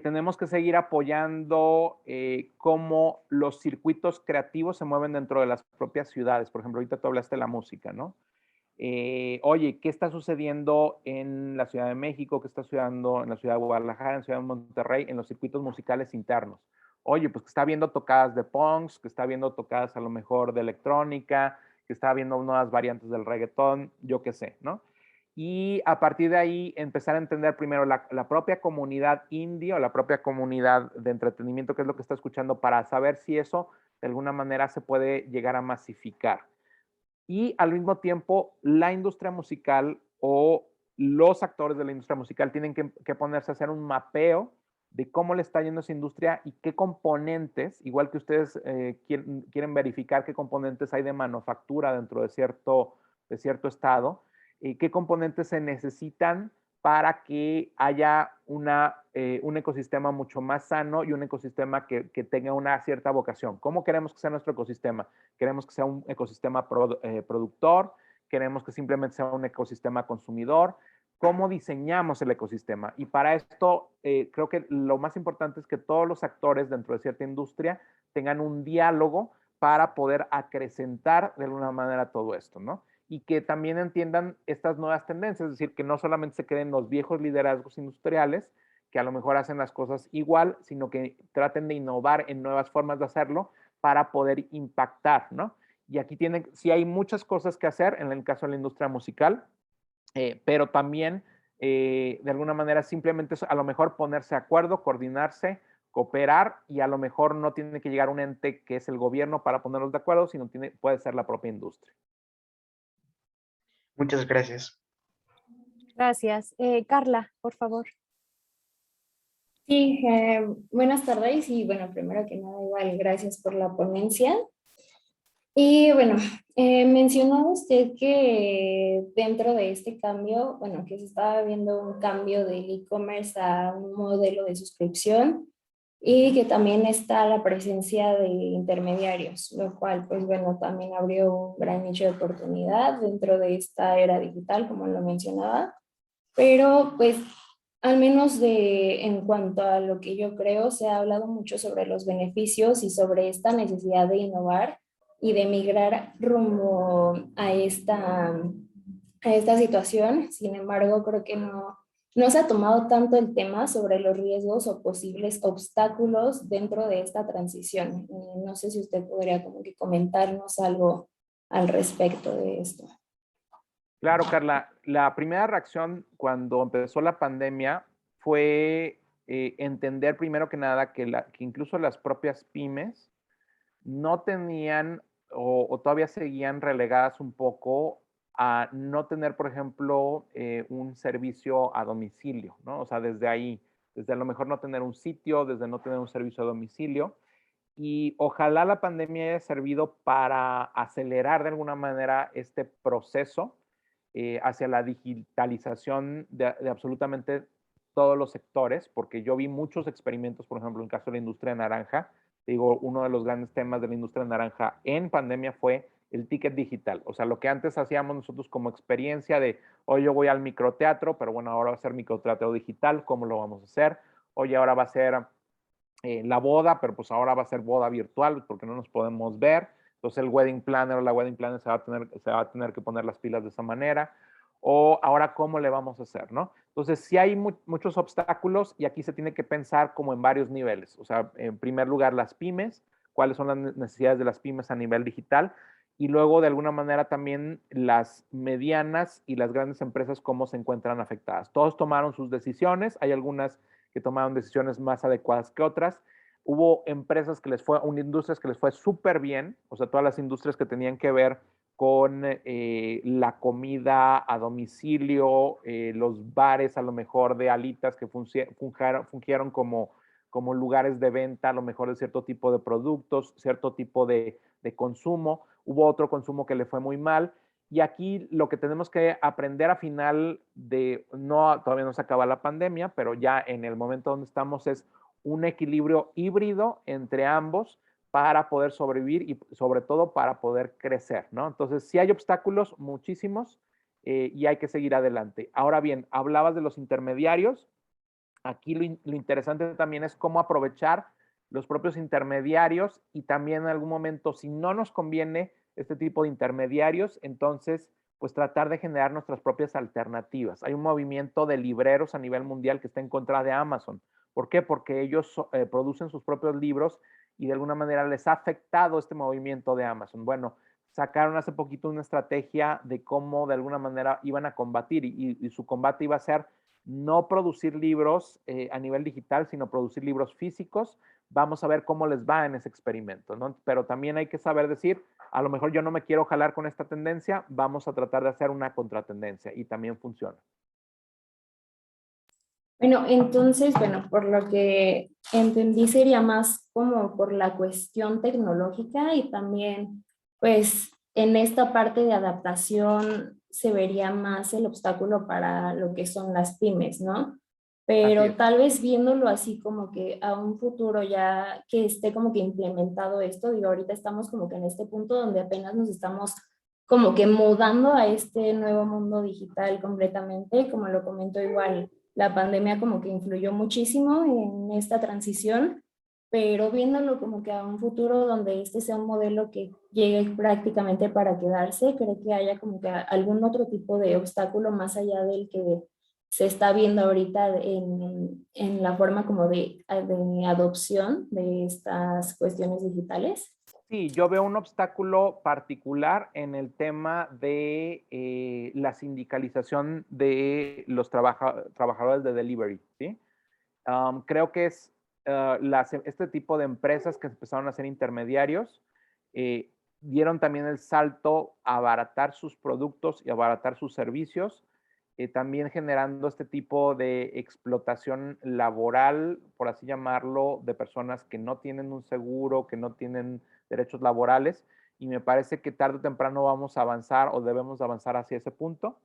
tenemos que seguir apoyando cómo los circuitos creativos se mueven dentro de las propias ciudades. Por ejemplo, ahorita tú hablaste de la música, ¿no? Oye, ¿qué está sucediendo en la Ciudad de México? ¿Qué está sucediendo en la Ciudad de Guadalajara, en la Ciudad de Monterrey, en los circuitos musicales internos? Oye, pues que está viendo tocadas de punks, que está viendo tocadas a lo mejor de electrónica, que está viendo nuevas variantes del reggaetón, yo qué sé, ¿no? Y a partir de ahí empezar a entender primero la propia comunidad indie o la propia comunidad de entretenimiento, qué es lo que está escuchando, para saber si eso de alguna manera se puede llegar a masificar. Y al mismo tiempo, la industria musical o los actores de la industria musical tienen que ponerse a hacer un mapeo de cómo le está yendo esa industria y qué componentes, igual que ustedes quieren verificar qué componentes hay de manufactura dentro de cierto estado, qué componentes se necesitan para que haya un ecosistema mucho más sano y un ecosistema que tenga una cierta vocación. ¿Cómo queremos que sea nuestro ecosistema? Queremos que sea un ecosistema productor, queremos que simplemente sea un ecosistema consumidor, cómo diseñamos el ecosistema. Y para esto, creo que lo más importante es que todos los actores dentro de cierta industria tengan un diálogo para poder acrecentar de alguna manera todo esto, ¿no? Y que también entiendan estas nuevas tendencias, es decir, que no solamente se queden los viejos liderazgos industriales, que a lo mejor hacen las cosas igual, sino que traten de innovar en nuevas formas de hacerlo para poder impactar, ¿no? Y aquí sí hay muchas cosas que hacer en el caso de la industria musical, pero también de alguna manera simplemente a lo mejor ponerse de acuerdo, coordinarse, cooperar, y a lo mejor no tiene que llegar un ente que es el gobierno para ponerlos de acuerdo, sino puede ser la propia industria. Muchas gracias. Gracias. Carla, por favor. Sí, buenas tardes y bueno, primero que nada, igual, gracias por la ponencia. Y bueno, mencionó usted que dentro de este cambio, bueno, que se estaba viendo un cambio del e-commerce a un modelo de suscripción y que también está la presencia de intermediarios, lo cual, pues bueno, también abrió un gran nicho de oportunidad dentro de esta era digital, como lo mencionaba, pero pues al menos en cuanto a lo que yo creo, se ha hablado mucho sobre los beneficios y sobre esta necesidad de innovar y de migrar rumbo a esta situación. Sin embargo, creo que no se ha tomado tanto el tema sobre los riesgos o posibles obstáculos dentro de esta transición. No sé si usted podría como que comentarnos algo al respecto de esto. Claro, Carla. La primera reacción cuando empezó la pandemia fue entender primero que nada que incluso las propias pymes no tenían o todavía seguían relegadas un poco a no tener, por ejemplo, un servicio a domicilio, ¿no? O sea, desde ahí, desde a lo mejor no tener un sitio, desde no tener un servicio a domicilio. Y ojalá la pandemia haya servido para acelerar de alguna manera este proceso hacia la digitalización de absolutamente todos los sectores, porque yo vi muchos experimentos, por ejemplo, en el caso de la industria naranja. Digo, uno de los grandes temas de la industria naranja en pandemia fue el ticket digital. O sea, lo que antes hacíamos nosotros como experiencia de, hoy yo voy al microteatro, pero bueno, ahora va a ser microteatro digital, ¿cómo lo vamos a hacer? Oye, ahora va a ser la boda, pero pues ahora va a ser boda virtual porque no nos podemos ver. Entonces el wedding planner o la wedding planner se va a tener que poner las pilas de esa manera. O ahora, ¿cómo le vamos a hacer, no? Entonces, sí hay muchos obstáculos y aquí se tiene que pensar como en varios niveles. O sea, en primer lugar, las pymes, cuáles son las necesidades de las pymes a nivel digital, y luego, de alguna manera, también las medianas y las grandes empresas, cómo se encuentran afectadas. Todos tomaron sus decisiones, hay algunas que tomaron decisiones más adecuadas que otras. Hubo empresas industrias que les fue súper bien, o sea, todas las industrias que tenían que ver con la comida a domicilio, los bares a lo mejor de alitas que fungieron como lugares de venta a lo mejor de cierto tipo de productos, cierto tipo de consumo. Hubo otro consumo que le fue muy mal. Y aquí lo que tenemos que aprender a final todavía no se acaba la pandemia, pero ya en el momento donde estamos es un equilibrio híbrido entre ambos para poder sobrevivir y sobre todo para poder crecer, ¿no? Entonces, sí hay obstáculos, muchísimos, y hay que seguir adelante. Ahora bien, hablabas de los intermediarios. Aquí lo interesante también es cómo aprovechar los propios intermediarios y también en algún momento, si no nos conviene este tipo de intermediarios, entonces, pues tratar de generar nuestras propias alternativas. Hay un movimiento de libreros a nivel mundial que está en contra de Amazon. ¿Por qué? Porque ellos producen sus propios libros y de alguna manera les ha afectado este movimiento de Amazon. Bueno, sacaron hace poquito una estrategia de cómo de alguna manera iban a combatir y su combate iba a ser no producir libros a nivel digital, sino producir libros físicos. Vamos a ver cómo les va en ese experimento, ¿no? Pero también hay que saber decir, a lo mejor yo no me quiero jalar con esta tendencia, vamos a tratar de hacer una contratendencia y también funciona. Bueno, entonces, bueno, por lo que entendí sería más como por la cuestión tecnológica y también, pues, en esta parte de adaptación se vería más el obstáculo para lo que son las pymes, ¿no? Pero tal vez viéndolo así como que a un futuro ya que esté como que implementado esto, digo, ahorita estamos como que en este punto donde apenas nos estamos como que mudando a este nuevo mundo digital completamente. Como lo comento igual, la pandemia como que influyó muchísimo en esta transición, pero viéndolo como que a un futuro donde este sea un modelo que llegue prácticamente para quedarse, creo que haya como que algún otro tipo de obstáculo más allá del que se está viendo ahorita en la forma como de adopción de estas cuestiones digitales. Sí, yo veo un obstáculo particular en el tema de la sindicalización de los trabajadores de delivery, ¿sí? Creo que es este tipo de empresas que empezaron a ser intermediarios dieron también el salto a abaratar sus productos y abaratar sus servicios, también generando este tipo de explotación laboral, por así llamarlo, de personas que no tienen un seguro, que no tienen derechos laborales, y me parece que tarde o temprano vamos a avanzar o debemos avanzar hacia ese punto,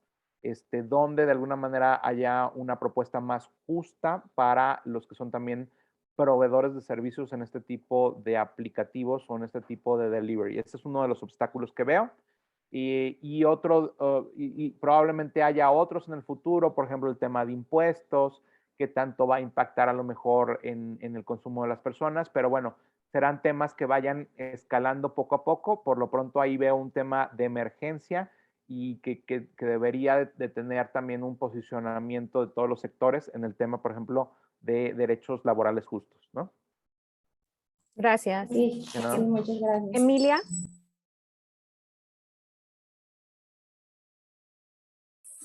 donde de alguna manera haya una propuesta más justa para los que son también proveedores de servicios en este tipo de aplicativos o en este tipo de delivery. Ese es uno de los obstáculos que veo. Y probablemente haya otros en el futuro, por ejemplo, el tema de impuestos, que tanto va a impactar a lo mejor en el consumo de las personas, pero bueno, serán temas que vayan escalando poco a poco. Por lo pronto ahí veo un tema de emergencia y que debería de tener también un posicionamiento de todos los sectores en el tema, por ejemplo, de derechos laborales justos, ¿no? Gracias. Sí, sí, muchas gracias. Emilia.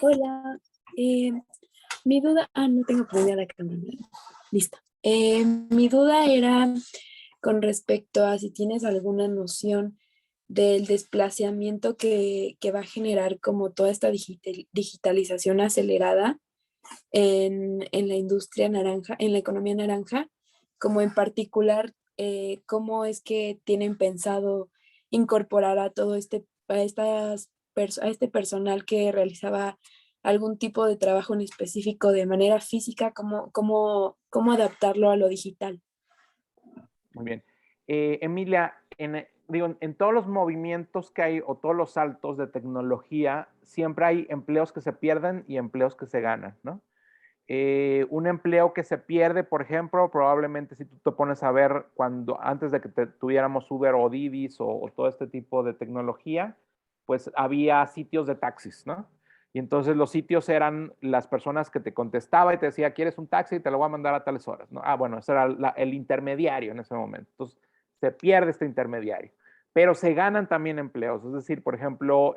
Hola, mi duda, no tengo prendida la cámara, lista. Mi duda era con respecto a si tienes alguna noción del desplazamiento que va a generar como toda esta digitalización acelerada en la industria naranja, en la economía naranja, como en particular, cómo es que tienen pensado incorporar a todo a este personal que realizaba algún tipo de trabajo en específico de manera física, cómo adaptarlo a lo digital. Muy bien. Emilia, en todos los movimientos que hay o todos los saltos de tecnología, siempre hay empleos que se pierden y empleos que se ganan, ¿no? Un empleo que se pierde, por ejemplo, probablemente si tú te pones a ver antes de que tuviéramos Uber o Didi o todo este tipo de tecnología, pues había sitios de taxis, ¿no? Y entonces los sitios eran las personas que te contestaba y te decía, ¿quieres un taxi? Te lo voy a mandar a tales horas, ¿no? Bueno, ese era el intermediario en ese momento. Entonces se pierde este intermediario. Pero se ganan también empleos. Es decir, por ejemplo,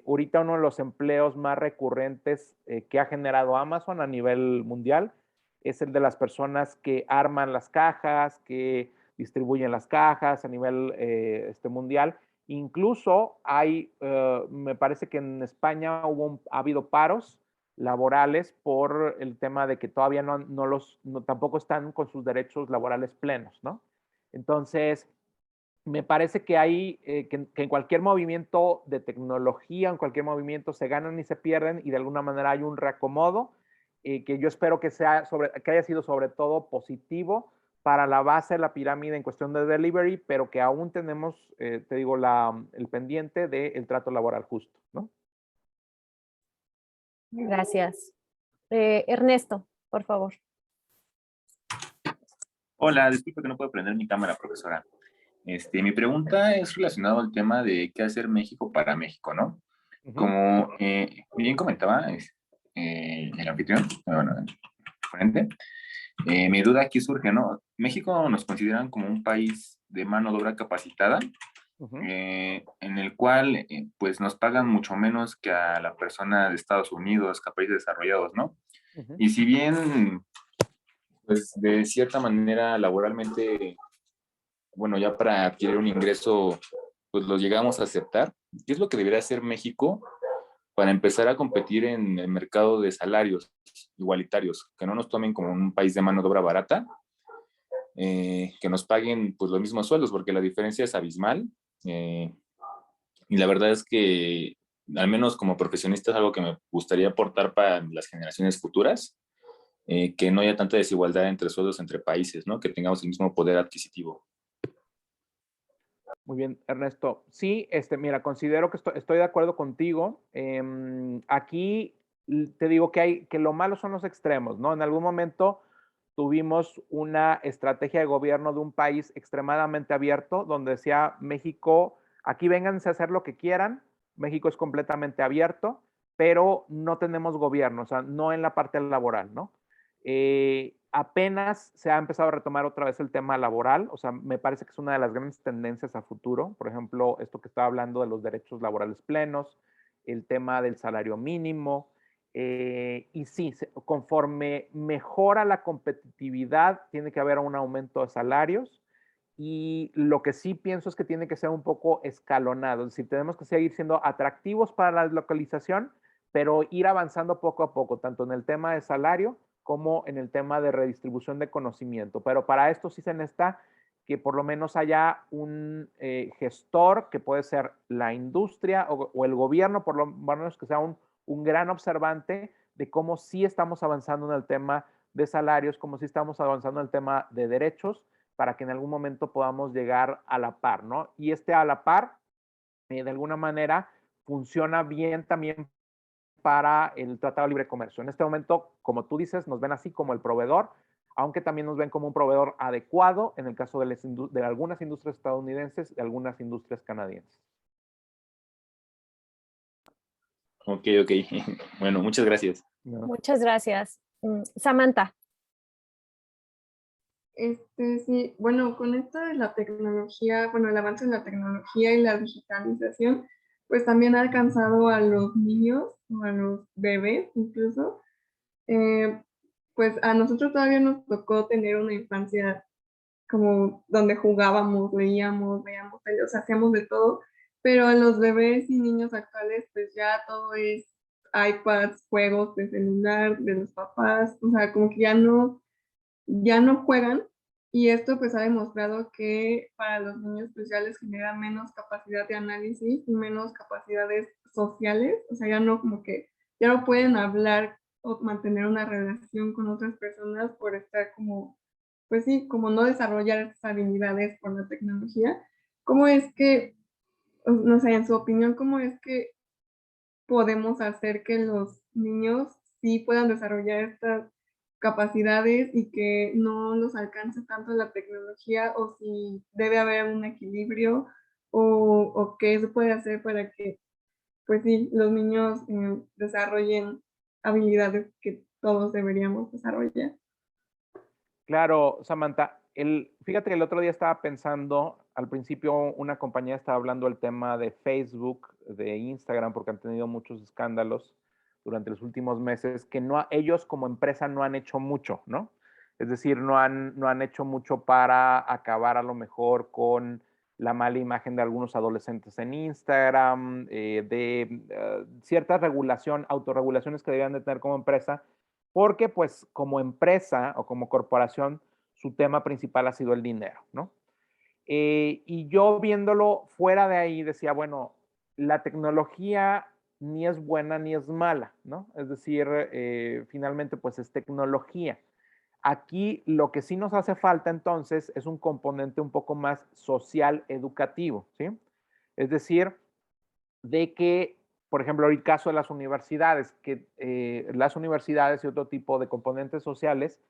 ahorita uno de los empleos más recurrentes que ha generado Amazon a nivel mundial es el de las personas que arman las cajas, que distribuyen las cajas a nivel mundial. Incluso me parece que en España ha habido paros laborales por el tema de que todavía tampoco están con sus derechos laborales plenos, ¿no? Entonces, me parece que hay, que en cualquier movimiento de tecnología, en cualquier movimiento se ganan y se pierden y de alguna manera hay un reacomodo que yo espero que haya sido sobre todo positivo para la base de la pirámide en cuestión de delivery, pero que aún tenemos, te digo, el pendiente del trato laboral justo, ¿no? Gracias. Ernesto, por favor. Hola, disculpe que no puedo prender mi cámara, profesora. Mi pregunta es relacionada al tema de qué hacer México para México, ¿no? Como bien comentaba el anfitrión, bueno, el ponente, mi duda aquí surge, ¿no? México nos consideran como un país de mano de obra capacitada, en el cual pues nos pagan mucho menos que a la persona de Estados Unidos, que a países desarrollados, ¿no? Y si bien, pues de cierta manera laboralmente, bueno, ya para adquirir un ingreso, pues los llegamos a aceptar, ¿qué es lo que debería hacer México para empezar a competir en el mercado de salarios igualitarios, que no nos tomen como un país de mano de obra barata, que nos paguen pues los mismos sueldos, porque la diferencia es abismal, y la verdad es que al menos como profesionista es algo que me gustaría aportar para las generaciones futuras, que no haya tanta desigualdad entre sueldos entre países, ¿no? Que tengamos el mismo poder adquisitivo. Muy bien, Ernesto. Sí, mira, considero que estoy de acuerdo contigo. Aquí te digo que lo malo son los extremos, ¿no? En algún momento tuvimos una estrategia de gobierno de un país extremadamente abierto, donde decía México, aquí vénganse a hacer lo que quieran, México es completamente abierto, pero no tenemos gobierno, o sea, no en la parte laboral, ¿no? Apenas se ha empezado a retomar otra vez el tema laboral, o sea, me parece que es una de las grandes tendencias a futuro, por ejemplo, esto que estaba hablando de los derechos laborales plenos, el tema del salario mínimo, y sí, conforme mejora la competitividad, tiene que haber un aumento de salarios, y lo que sí pienso es que tiene que ser un poco escalonado, es decir, tenemos que seguir siendo atractivos para la deslocalización, pero ir avanzando poco a poco, tanto en el tema de salario como en el tema de redistribución de conocimiento. Pero para esto sí se necesita que por lo menos haya un gestor, que puede ser la industria o el gobierno, por lo menos que sea un gran observante de cómo sí estamos avanzando en el tema de salarios, cómo sí estamos avanzando en el tema de derechos, para que en algún momento podamos llegar a la par, ¿no? Y a la par, de alguna manera, funciona bien también para el Tratado de Libre Comercio. En este momento, como tú dices, nos ven así como el proveedor, aunque también nos ven como un proveedor adecuado en el caso de algunas industrias estadounidenses y algunas industrias canadienses. Ok, ok. Bueno, muchas gracias. No. Muchas gracias. Samantha. Sí, bueno, con esto de la tecnología, bueno, el avance de la tecnología y la digitalización, pues también ha alcanzado a los niños o a los bebés incluso. Pues a nosotros todavía nos tocó tener una infancia como donde jugábamos, leíamos, veíamos tele, o sea, hacíamos de todo, pero a los bebés y niños actuales, pues ya todo es iPads, juegos de celular, de los papás, o sea, como que ya no juegan, y esto pues ha demostrado que para los niños pues ya les genera menos capacidad de análisis y menos capacidades sociales, o sea, ya no como que ya no pueden hablar o mantener una relación con otras personas por estar como, pues sí, como no desarrollar esas habilidades por la tecnología. ¿Cómo es que, no sé, en su opinión, cómo es que podemos hacer que los niños sí puedan desarrollar estas capacidades y que no los alcance tanto la tecnología, o si debe haber un equilibrio, o qué se puede hacer para que, pues sí, los niños desarrollen habilidades que todos deberíamos desarrollar? Claro, Samantha. Fíjate que el otro día estaba pensando, al principio una compañía estaba hablando del tema de Facebook, de Instagram, porque han tenido muchos escándalos durante los últimos meses, que ellos como empresa no han hecho mucho, ¿no? Es decir, no han hecho mucho para acabar a lo mejor con la mala imagen de algunos adolescentes en Instagram, de cierta autorregulaciones que debían de tener como empresa, porque pues como empresa o como corporación, su tema principal ha sido el dinero, ¿no? Y yo viéndolo fuera de ahí decía, bueno, la tecnología ni es buena ni es mala, ¿no? Es decir, finalmente pues es tecnología. Aquí lo que sí nos hace falta entonces es un componente un poco más social educativo, ¿sí? Es decir, de que, por ejemplo, el caso de las universidades, que las universidades y otro tipo de componentes sociales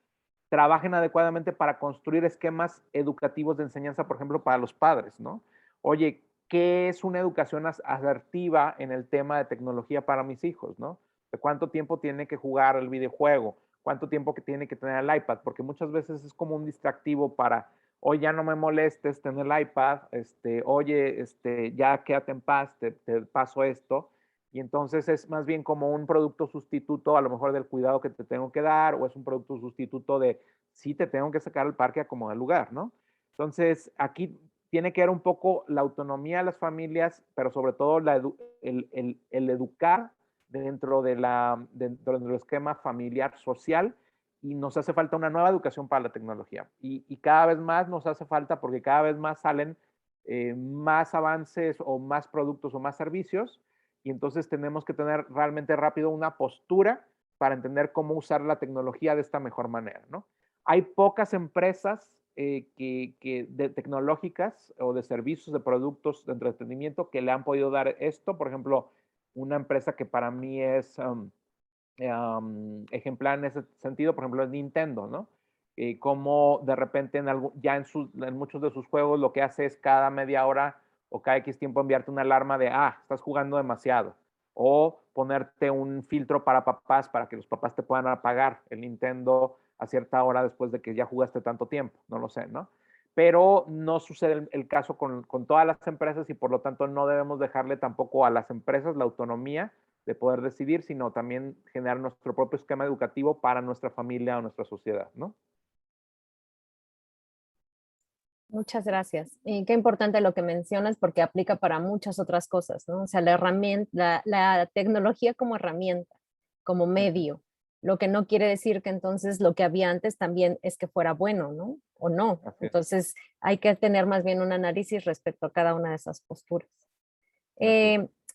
trabajen adecuadamente para construir esquemas educativos de enseñanza, por ejemplo, para los padres, ¿no? Oye, ¿qué es una educación asertiva en el tema de tecnología para mis hijos, ¿no? ¿De cuánto tiempo tiene que jugar el videojuego? ¿Cuánto tiempo que tiene que tener el iPad? Porque muchas veces es como un distractivo para, oye, ya no me molestes, ten el iPad, oye, ya quédate en paz, te paso esto. Y entonces es más bien como un producto sustituto a lo mejor del cuidado que te tengo que dar, o es un producto sustituto de sí te tengo que sacar al parque a como de lugar, ¿no? Entonces aquí tiene que ver un poco la autonomía de las familias, pero sobre todo el educar dentro del esquema familiar social, y nos hace falta una nueva educación para la tecnología. Y cada vez más nos hace falta porque cada vez más salen más avances o más productos o más servicios, y entonces tenemos que tener realmente rápido una postura para entender cómo usar la tecnología de esta mejor manera, ¿no? Hay pocas empresas tecnológicas o de servicios, de productos de entretenimiento que le han podido dar esto. Por ejemplo, una empresa que para mí es ejemplar en ese sentido, por ejemplo, es Nintendo, ¿no? Como de repente en muchos de sus juegos lo que hace es cada media hora o cada X tiempo enviarte una alarma de, estás jugando demasiado. O ponerte un filtro para papás para que los papás te puedan apagar el Nintendo a cierta hora después de que ya jugaste tanto tiempo, no lo sé, ¿no? Pero no sucede el caso con todas las empresas y por lo tanto no debemos dejarle tampoco a las empresas la autonomía de poder decidir, sino también generar nuestro propio esquema educativo para nuestra familia o nuestra sociedad, ¿no? Muchas gracias. Y qué importante lo que mencionas porque aplica para muchas otras cosas, ¿no? O sea, la tecnología como herramienta, como medio, lo que no quiere decir que entonces lo que había antes también es que fuera bueno, ¿no? O no. Entonces hay que tener más bien un análisis respecto a cada una de esas posturas.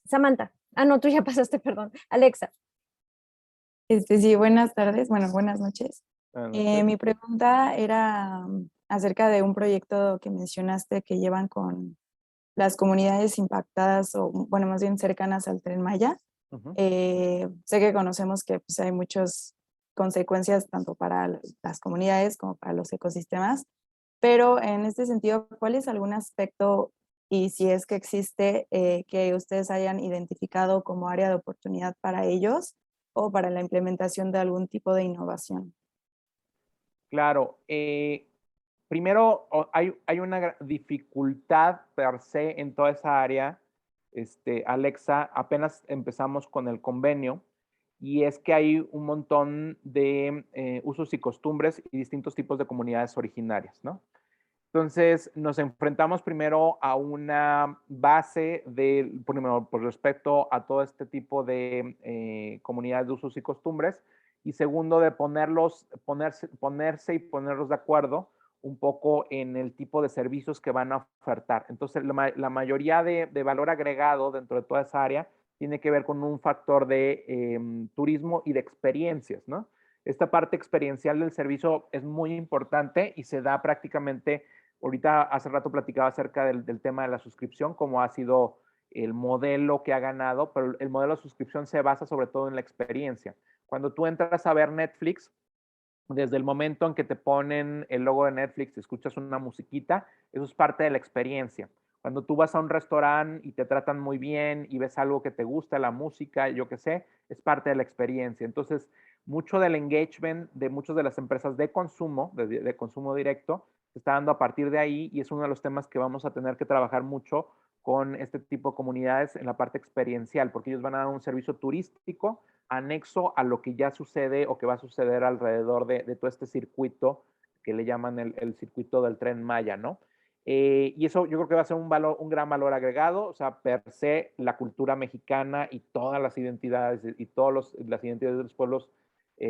Samantha. No, tú ya pasaste, perdón. Alexa. Sí, buenas tardes, bueno, buenas noches. Mi pregunta era acerca de un proyecto que mencionaste que llevan con las comunidades impactadas o, bueno, más bien cercanas al Tren Maya. Sé que conocemos que pues, hay muchas consecuencias tanto para las comunidades como para los ecosistemas, pero en este sentido, ¿cuál es algún aspecto y si es que existe que ustedes hayan identificado como área de oportunidad para ellos o para la implementación de algún tipo de innovación? Claro. Primero, hay una dificultad per se en toda esa área, Alexa. Apenas empezamos con el convenio y es que hay un montón de usos y costumbres y distintos tipos de comunidades originarias, ¿no? Entonces, nos enfrentamos primero a una base primero, por respecto a todo este tipo de comunidades de usos y costumbres, y segundo, de ponerse y ponerlos de acuerdo un poco en el tipo de servicios que van a ofertar. Entonces, la mayoría de valor agregado dentro de toda esa área tiene que ver con un factor de turismo y de experiencias, ¿no? Esta parte experiencial del servicio es muy importante y se da prácticamente. Ahorita hace rato platicaba acerca del tema de la suscripción, cómo ha sido el modelo que ha ganado, pero el modelo de suscripción se basa sobre todo en la experiencia. Cuando tú entras a ver Netflix, desde el momento en que te ponen el logo de Netflix, escuchas una musiquita, eso es parte de la experiencia. Cuando tú vas a un restaurante y te tratan muy bien y ves algo que te gusta, la música, yo qué sé, es parte de la experiencia. Entonces, mucho del engagement de muchas de las empresas de consumo, de consumo directo, se está dando a partir de ahí y es uno de los temas que vamos a tener que trabajar mucho con este tipo de comunidades en la parte experiencial, porque ellos van a dar un servicio turístico anexo a lo que ya sucede o que va a suceder alrededor de todo este circuito que le llaman el circuito del Tren Maya, ¿no? Y eso yo creo que va a ser un gran valor agregado, o sea, per se la cultura mexicana y todas las identidades y todas las identidades de los pueblos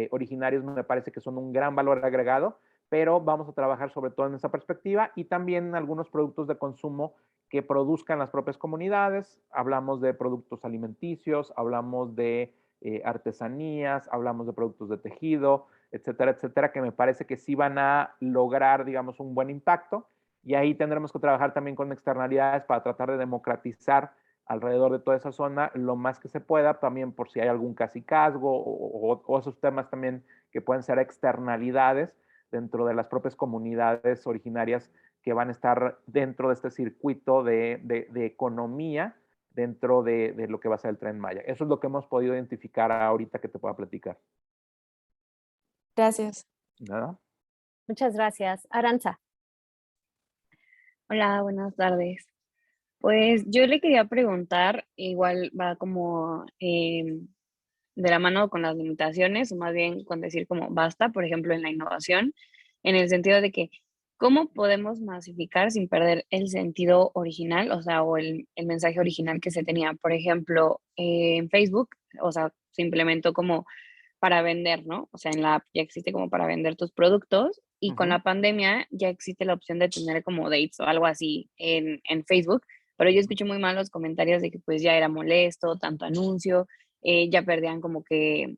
originarios me parece que son un gran valor agregado, pero vamos a trabajar sobre todo en esa perspectiva y también en algunos productos de consumo que produzcan las propias comunidades. Hablamos de productos alimenticios, hablamos de artesanías, hablamos de productos de tejido, etcétera, etcétera, que me parece que sí van a lograr, digamos, un buen impacto. Y ahí tendremos que trabajar también con externalidades para tratar de democratizar alrededor de toda esa zona lo más que se pueda, también por si hay algún cacicazgo o esos temas también que pueden ser externalidades dentro de las propias comunidades originarias que van a estar dentro de este circuito de economía dentro de lo que va a ser el Tren Maya. Eso es lo que hemos podido identificar ahorita que te pueda platicar. Gracias. ¿Nada? Muchas gracias. Arantxa. Hola, buenas tardes. Pues yo le quería preguntar, igual va como de la mano con las limitaciones, o más bien con decir como basta, por ejemplo, en la innovación, en el sentido de que, ¿cómo podemos masificar sin perder el sentido original, o sea, o el mensaje original que se tenía? Por ejemplo, en Facebook, o sea, se implementó como para vender, ¿no? O sea, en la app ya existe como para vender tus productos y con la pandemia ya existe la opción de tener como dates o algo así en Facebook, pero yo escuché muy mal los comentarios de que pues ya era molesto, tanto anuncio, ya perdían como que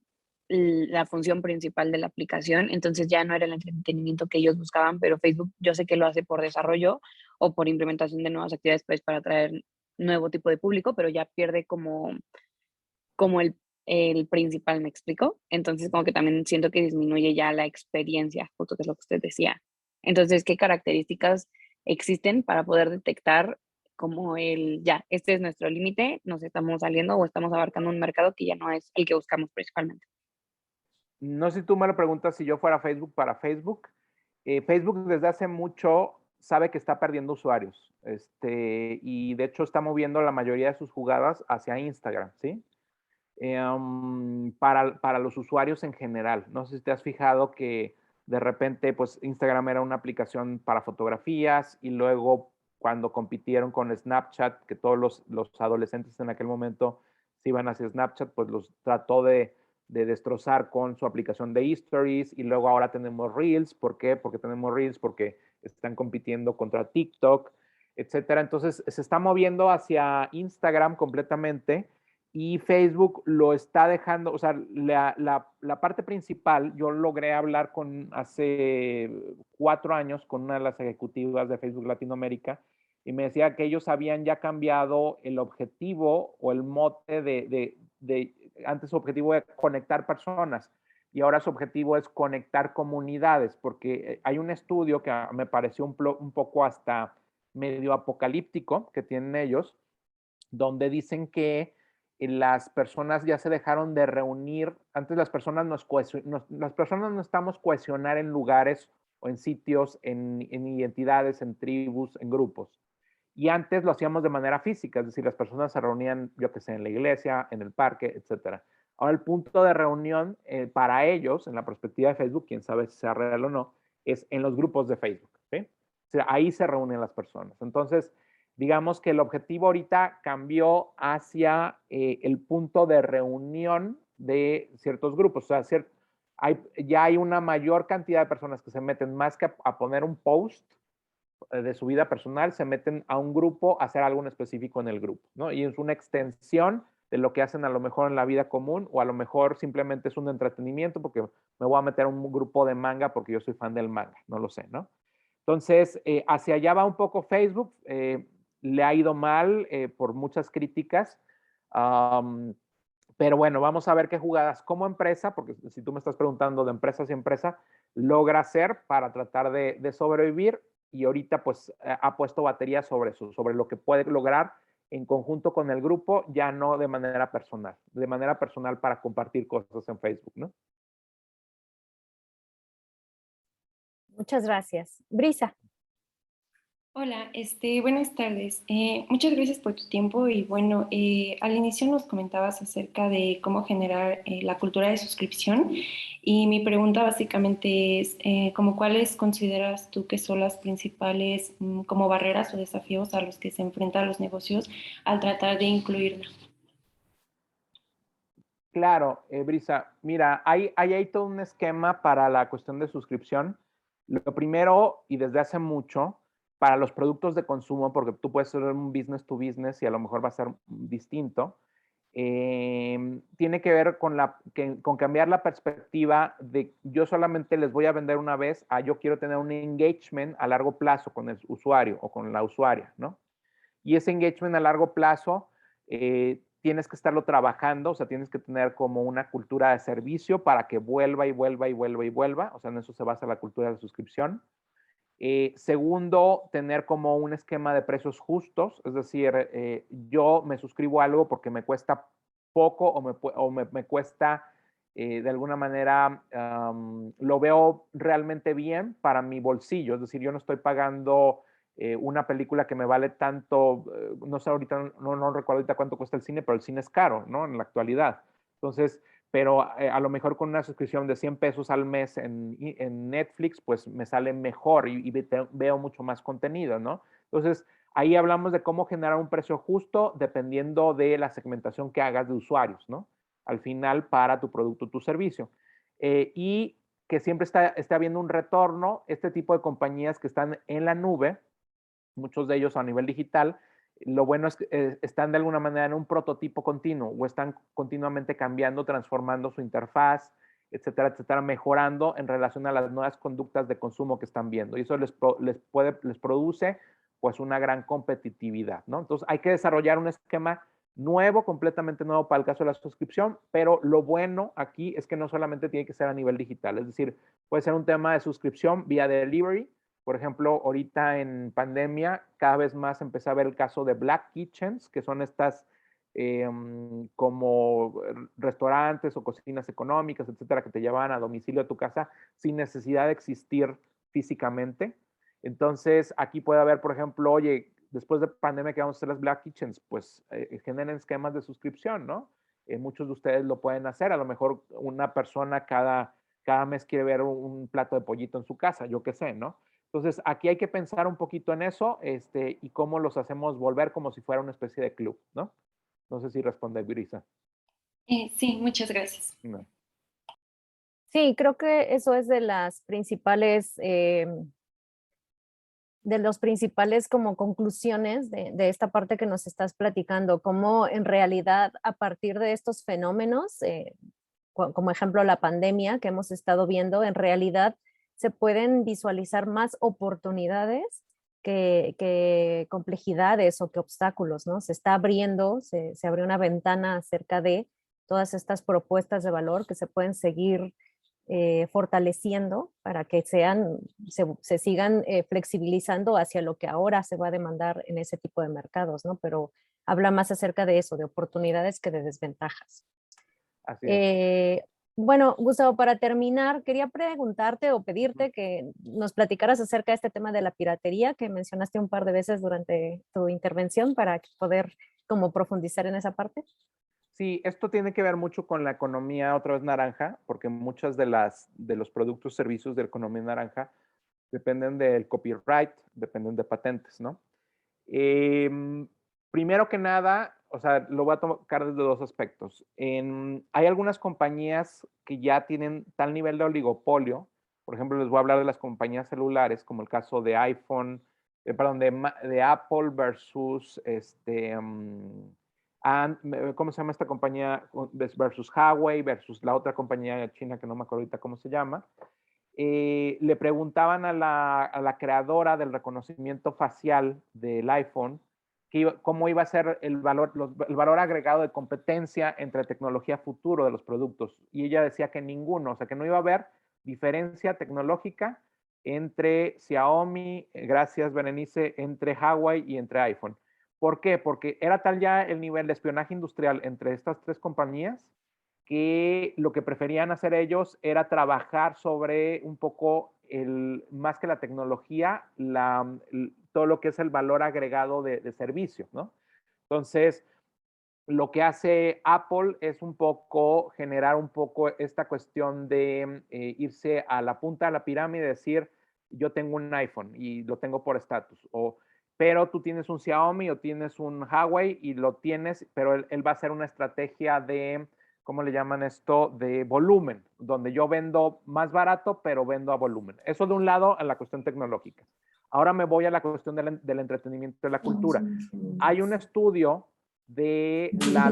la función principal de la aplicación, entonces ya no era el entretenimiento que ellos buscaban, pero Facebook yo sé que lo hace por desarrollo o por implementación de nuevas actividades pues, para atraer nuevo tipo de público, pero ya pierde como el principal, ¿me explico? Entonces como que también siento que disminuye ya la experiencia, justo que es lo que usted decía. Entonces, ¿qué características existen para poder detectar como ya, este es nuestro límite, nos estamos saliendo o estamos abarcando un mercado que ya no es el que buscamos principalmente? No sé si tú me lo preguntas si yo fuera Facebook para Facebook. Facebook desde hace mucho sabe que está perdiendo usuarios. Y de hecho está moviendo la mayoría de sus jugadas hacia Instagram, ¿sí? Para los usuarios en general. No sé si te has fijado que de repente, pues Instagram era una aplicación para fotografías y luego cuando compitieron con Snapchat, que todos los adolescentes en aquel momento se iban hacia Snapchat, pues los trató de destrozar con su aplicación de Stories y luego ahora tenemos Reels. ¿Por qué? Porque tenemos Reels porque están compitiendo contra TikTok, etcétera. Entonces se está moviendo hacia Instagram completamente y Facebook lo está dejando, o sea, la parte principal, yo logré hablar hace 4 años con una de las ejecutivas de Facebook Latinoamérica y me decía que ellos habían ya cambiado el objetivo o el mote antes su objetivo era conectar personas y ahora su objetivo es conectar comunidades, porque hay un estudio que me pareció un poco hasta medio apocalíptico que tienen ellos, donde dicen que las personas ya se dejaron de reunir. Antes las personas no estamos cohesionar en lugares o en sitios, en identidades, en tribus, en grupos. Y antes lo hacíamos de manera física, es decir, las personas se reunían, yo que sé, en la iglesia, en el parque, etcétera. Ahora el punto de reunión para ellos, en la perspectiva de Facebook, quién sabe si sea real o no, es en los grupos de Facebook, ¿sí? O sea, ahí se reúnen las personas. Entonces, digamos que el objetivo ahorita cambió hacia el punto de reunión de ciertos grupos. O sea, ya hay una mayor cantidad de personas que se meten más que a poner un post de su vida personal, se meten a un grupo a hacer algo en específico en el grupo, ¿no? Y es una extensión de lo que hacen a lo mejor en la vida común o a lo mejor simplemente es un entretenimiento porque me voy a meter a un grupo de manga porque yo soy fan del manga, no lo sé, ¿no? Entonces, hacia allá va un poco Facebook. Le ha ido mal por muchas críticas. Pero bueno, vamos a ver qué jugadas como empresa, porque si tú me estás preguntando de empresas y empresa, logra hacer para tratar de sobrevivir y ahorita pues ha puesto batería sobre eso, sobre lo que puede lograr en conjunto con el grupo, ya no de manera personal para compartir cosas en Facebook, ¿no? Muchas gracias. Brisa. Hola, buenas tardes. Muchas gracias por tu tiempo y bueno, al inicio nos comentabas acerca de cómo generar la cultura de suscripción y mi pregunta básicamente es como cuáles consideras tú que son las principales como barreras o desafíos a los que se enfrentan los negocios al tratar de incluirla. Claro, Brisa, mira, hay todo un esquema para la cuestión de suscripción. Lo primero, y desde hace mucho, para los productos de consumo, porque tú puedes ser un business to business y a lo mejor va a ser distinto, tiene que ver con cambiar la perspectiva de yo solamente les voy a vender una vez a yo quiero tener un engagement a largo plazo con el usuario o con la usuaria, ¿no? Y ese engagement a largo plazo tienes que estarlo trabajando, o sea, tienes que tener como una cultura de servicio para que vuelva y vuelva y vuelva y vuelva, o sea, en eso se basa la cultura de suscripción. Segundo, tener como un esquema de precios justos, es decir, yo me suscribo a algo porque me cuesta poco o me cuesta de alguna manera, lo veo realmente bien para mi bolsillo, es decir, yo no estoy pagando una película que me vale tanto, no sé ahorita, no recuerdo ahorita cuánto cuesta el cine, pero el cine es caro, ¿no? En la actualidad. Entonces, pero a lo mejor con una suscripción de 100 pesos al mes en Netflix, pues me sale mejor y veo mucho más contenido, ¿no? Entonces, ahí hablamos de cómo generar un precio justo dependiendo de la segmentación que hagas de usuarios, ¿no? Al final, para tu producto, tu servicio. Y que siempre está habiendo un retorno, este tipo de compañías que están en la nube, muchos de ellos a nivel digital, lo bueno es que están de alguna manera en un prototipo continuo o están continuamente cambiando, transformando su interfaz, etcétera, etcétera, mejorando en relación a las nuevas conductas de consumo que están viendo. Y eso les produce pues una gran competitividad, ¿no? Entonces hay que desarrollar un esquema nuevo, completamente nuevo para el caso de la suscripción, pero lo bueno aquí es que no solamente tiene que ser a nivel digital, es decir, puede ser un tema de suscripción vía delivery. Por ejemplo, ahorita en pandemia cada vez más empecé a ver el caso de Black Kitchens, que son estas como restaurantes o cocinas económicas, etcétera, que te llevan a domicilio a tu casa sin necesidad de existir físicamente. Entonces, aquí puede haber, por ejemplo, oye, después de pandemia que vamos a hacer las Black Kitchens, pues generen esquemas de suscripción, ¿no? Muchos de ustedes lo pueden hacer. A lo mejor una persona cada mes quiere ver un plato de pollito en su casa, yo qué sé, ¿no? Entonces, aquí hay que pensar un poquito en eso y cómo los hacemos volver como si fuera una especie de club, ¿no? No sé si responde Brisa. Sí, muchas gracias. No. Sí, creo que eso es de las principales, como conclusiones de esta parte que nos estás platicando, cómo en realidad a partir de estos fenómenos, como ejemplo la pandemia que hemos estado viendo, en realidad se pueden visualizar más oportunidades que complejidades o que obstáculos, ¿no? Se está abriendo, se abrió una ventana acerca de todas estas propuestas de valor que se pueden seguir fortaleciendo para que se sigan flexibilizando hacia lo que ahora se va a demandar en ese tipo de mercados, ¿no? Pero habla más acerca de eso, de oportunidades que de desventajas. Así es. Bueno, Gustavo, para terminar, quería preguntarte o pedirte que nos platicaras acerca de este tema de la piratería que mencionaste un par de veces durante tu intervención para poder como profundizar en esa parte. Sí, esto tiene que ver mucho con la economía otra vez naranja, porque muchas de los productos, servicios de la economía naranja dependen del copyright, dependen de patentes, ¿no? Primero que nada, o sea, lo voy a tocar desde dos aspectos. Hay algunas compañías que ya tienen tal nivel de oligopolio. Por ejemplo, les voy a hablar de las compañías celulares, como el caso de iPhone, de Apple versus ¿cómo se llama esta compañía? Versus Huawei, versus la otra compañía china que no me acuerdo ahorita cómo se llama. Le preguntaban a la creadora del reconocimiento facial del iPhone cómo iba a ser el valor agregado de competencia entre tecnología futuro de los productos. Y ella decía que ninguno, o sea, que no iba a haber diferencia tecnológica entre Xiaomi, gracias Berenice, entre Huawei y entre iPhone. ¿Por qué? Porque era tal ya el nivel de espionaje industrial entre estas tres compañías que lo que preferían hacer ellos era trabajar sobre un poco más que la tecnología, todo lo que es el valor agregado de servicio, ¿no? Entonces, lo que hace Apple es un poco generar un poco esta cuestión de irse a la punta de la pirámide y decir, yo tengo un iPhone y lo tengo por estatus, pero tú tienes un Xiaomi o tienes un Huawei y lo tienes, pero él va a hacer una estrategia de, ¿cómo le llaman esto? De volumen, donde yo vendo más barato, pero vendo a volumen. Eso de un lado a la cuestión tecnológica. Ahora me voy a la cuestión del entretenimiento y de la cultura. Hay un estudio de la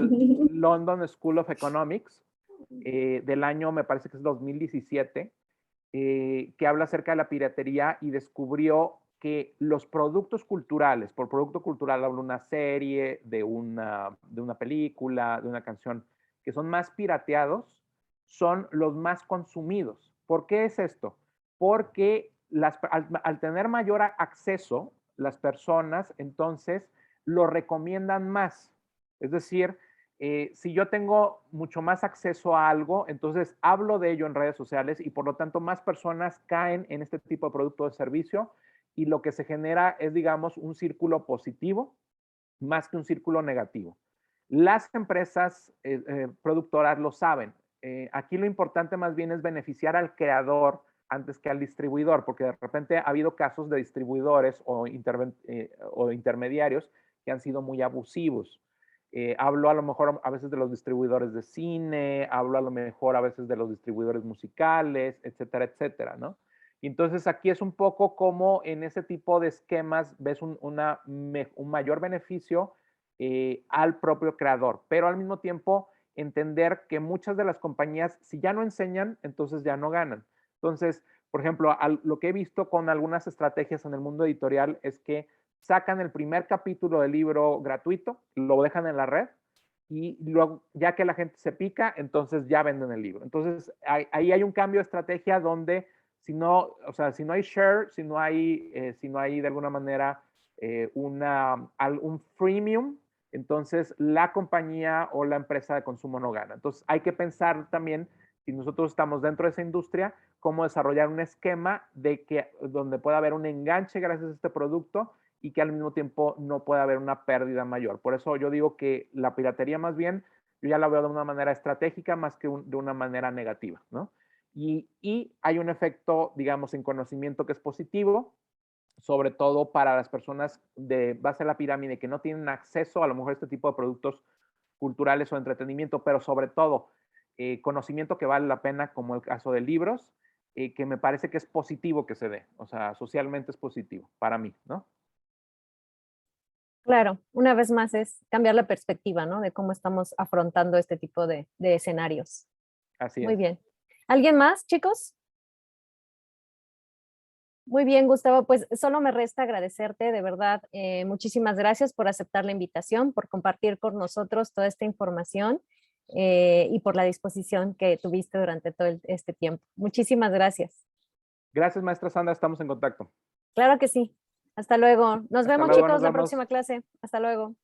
London School of Economics del año, me parece que es 2017, que habla acerca de la piratería y descubrió que los productos culturales, por producto cultural hablo de una serie, de una película, de una canción, que son más pirateados, son los más consumidos. ¿Por qué es esto? Porque al tener mayor acceso, las personas entonces lo recomiendan más. Es decir, si yo tengo mucho más acceso a algo, entonces hablo de ello en redes sociales y por lo tanto más personas caen en este tipo de producto o servicio y lo que se genera es, digamos, un círculo positivo más que un círculo negativo. Las empresas productoras lo saben. Aquí lo importante más bien es beneficiar al creador antes que al distribuidor, porque de repente ha habido casos de distribuidores o intermediarios que han sido muy abusivos. Hablo a lo mejor a veces de los distribuidores de cine, hablo a lo mejor a veces de los distribuidores musicales, etcétera, etcétera, ¿no? Y entonces aquí es un poco como en ese tipo de esquemas ves un mayor beneficio al propio creador, pero al mismo tiempo entender que muchas de las compañías, si ya no enseñan, entonces ya no ganan. Entonces, por ejemplo, lo que he visto con algunas estrategias en el mundo editorial es que sacan el primer capítulo del libro gratuito, lo dejan en la red y luego, ya que la gente se pica, entonces ya venden el libro. Entonces, ahí hay un cambio de estrategia donde si no, o sea, si no hay share, si no hay de alguna manera un freemium, entonces la compañía o la empresa de consumo no gana. Entonces, hay que pensar también, si nosotros estamos dentro de esa industria, cómo desarrollar un esquema donde pueda haber un enganche gracias a este producto y que al mismo tiempo no pueda haber una pérdida mayor. Por eso yo digo que la piratería más bien, yo ya la veo de una manera estratégica más que de una manera negativa, ¿no? Y hay un efecto, digamos, en conocimiento que es positivo, sobre todo para las personas de base de la pirámide que no tienen acceso a lo mejor a este tipo de productos culturales o entretenimiento, pero sobre todo conocimiento que vale la pena, como el caso de libros, que me parece que es positivo que se dé, o sea, socialmente es positivo para mí, ¿no? Claro, una vez más es cambiar la perspectiva, ¿no? De cómo estamos afrontando este tipo de escenarios. Así es. Muy bien. ¿Alguien más, chicos? Muy bien, Gustavo, pues solo me resta agradecerte, de verdad, muchísimas gracias por aceptar la invitación, por compartir con nosotros toda esta información y por la disposición que tuviste durante todo este tiempo. Muchísimas gracias. Gracias, maestra Sandra, estamos en contacto. Claro que sí. Hasta luego. Nos vemos, luego, chicos, la próxima clase. Hasta luego.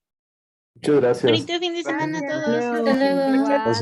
Muchas gracias. Bonito fin de semana a todos. Hasta luego.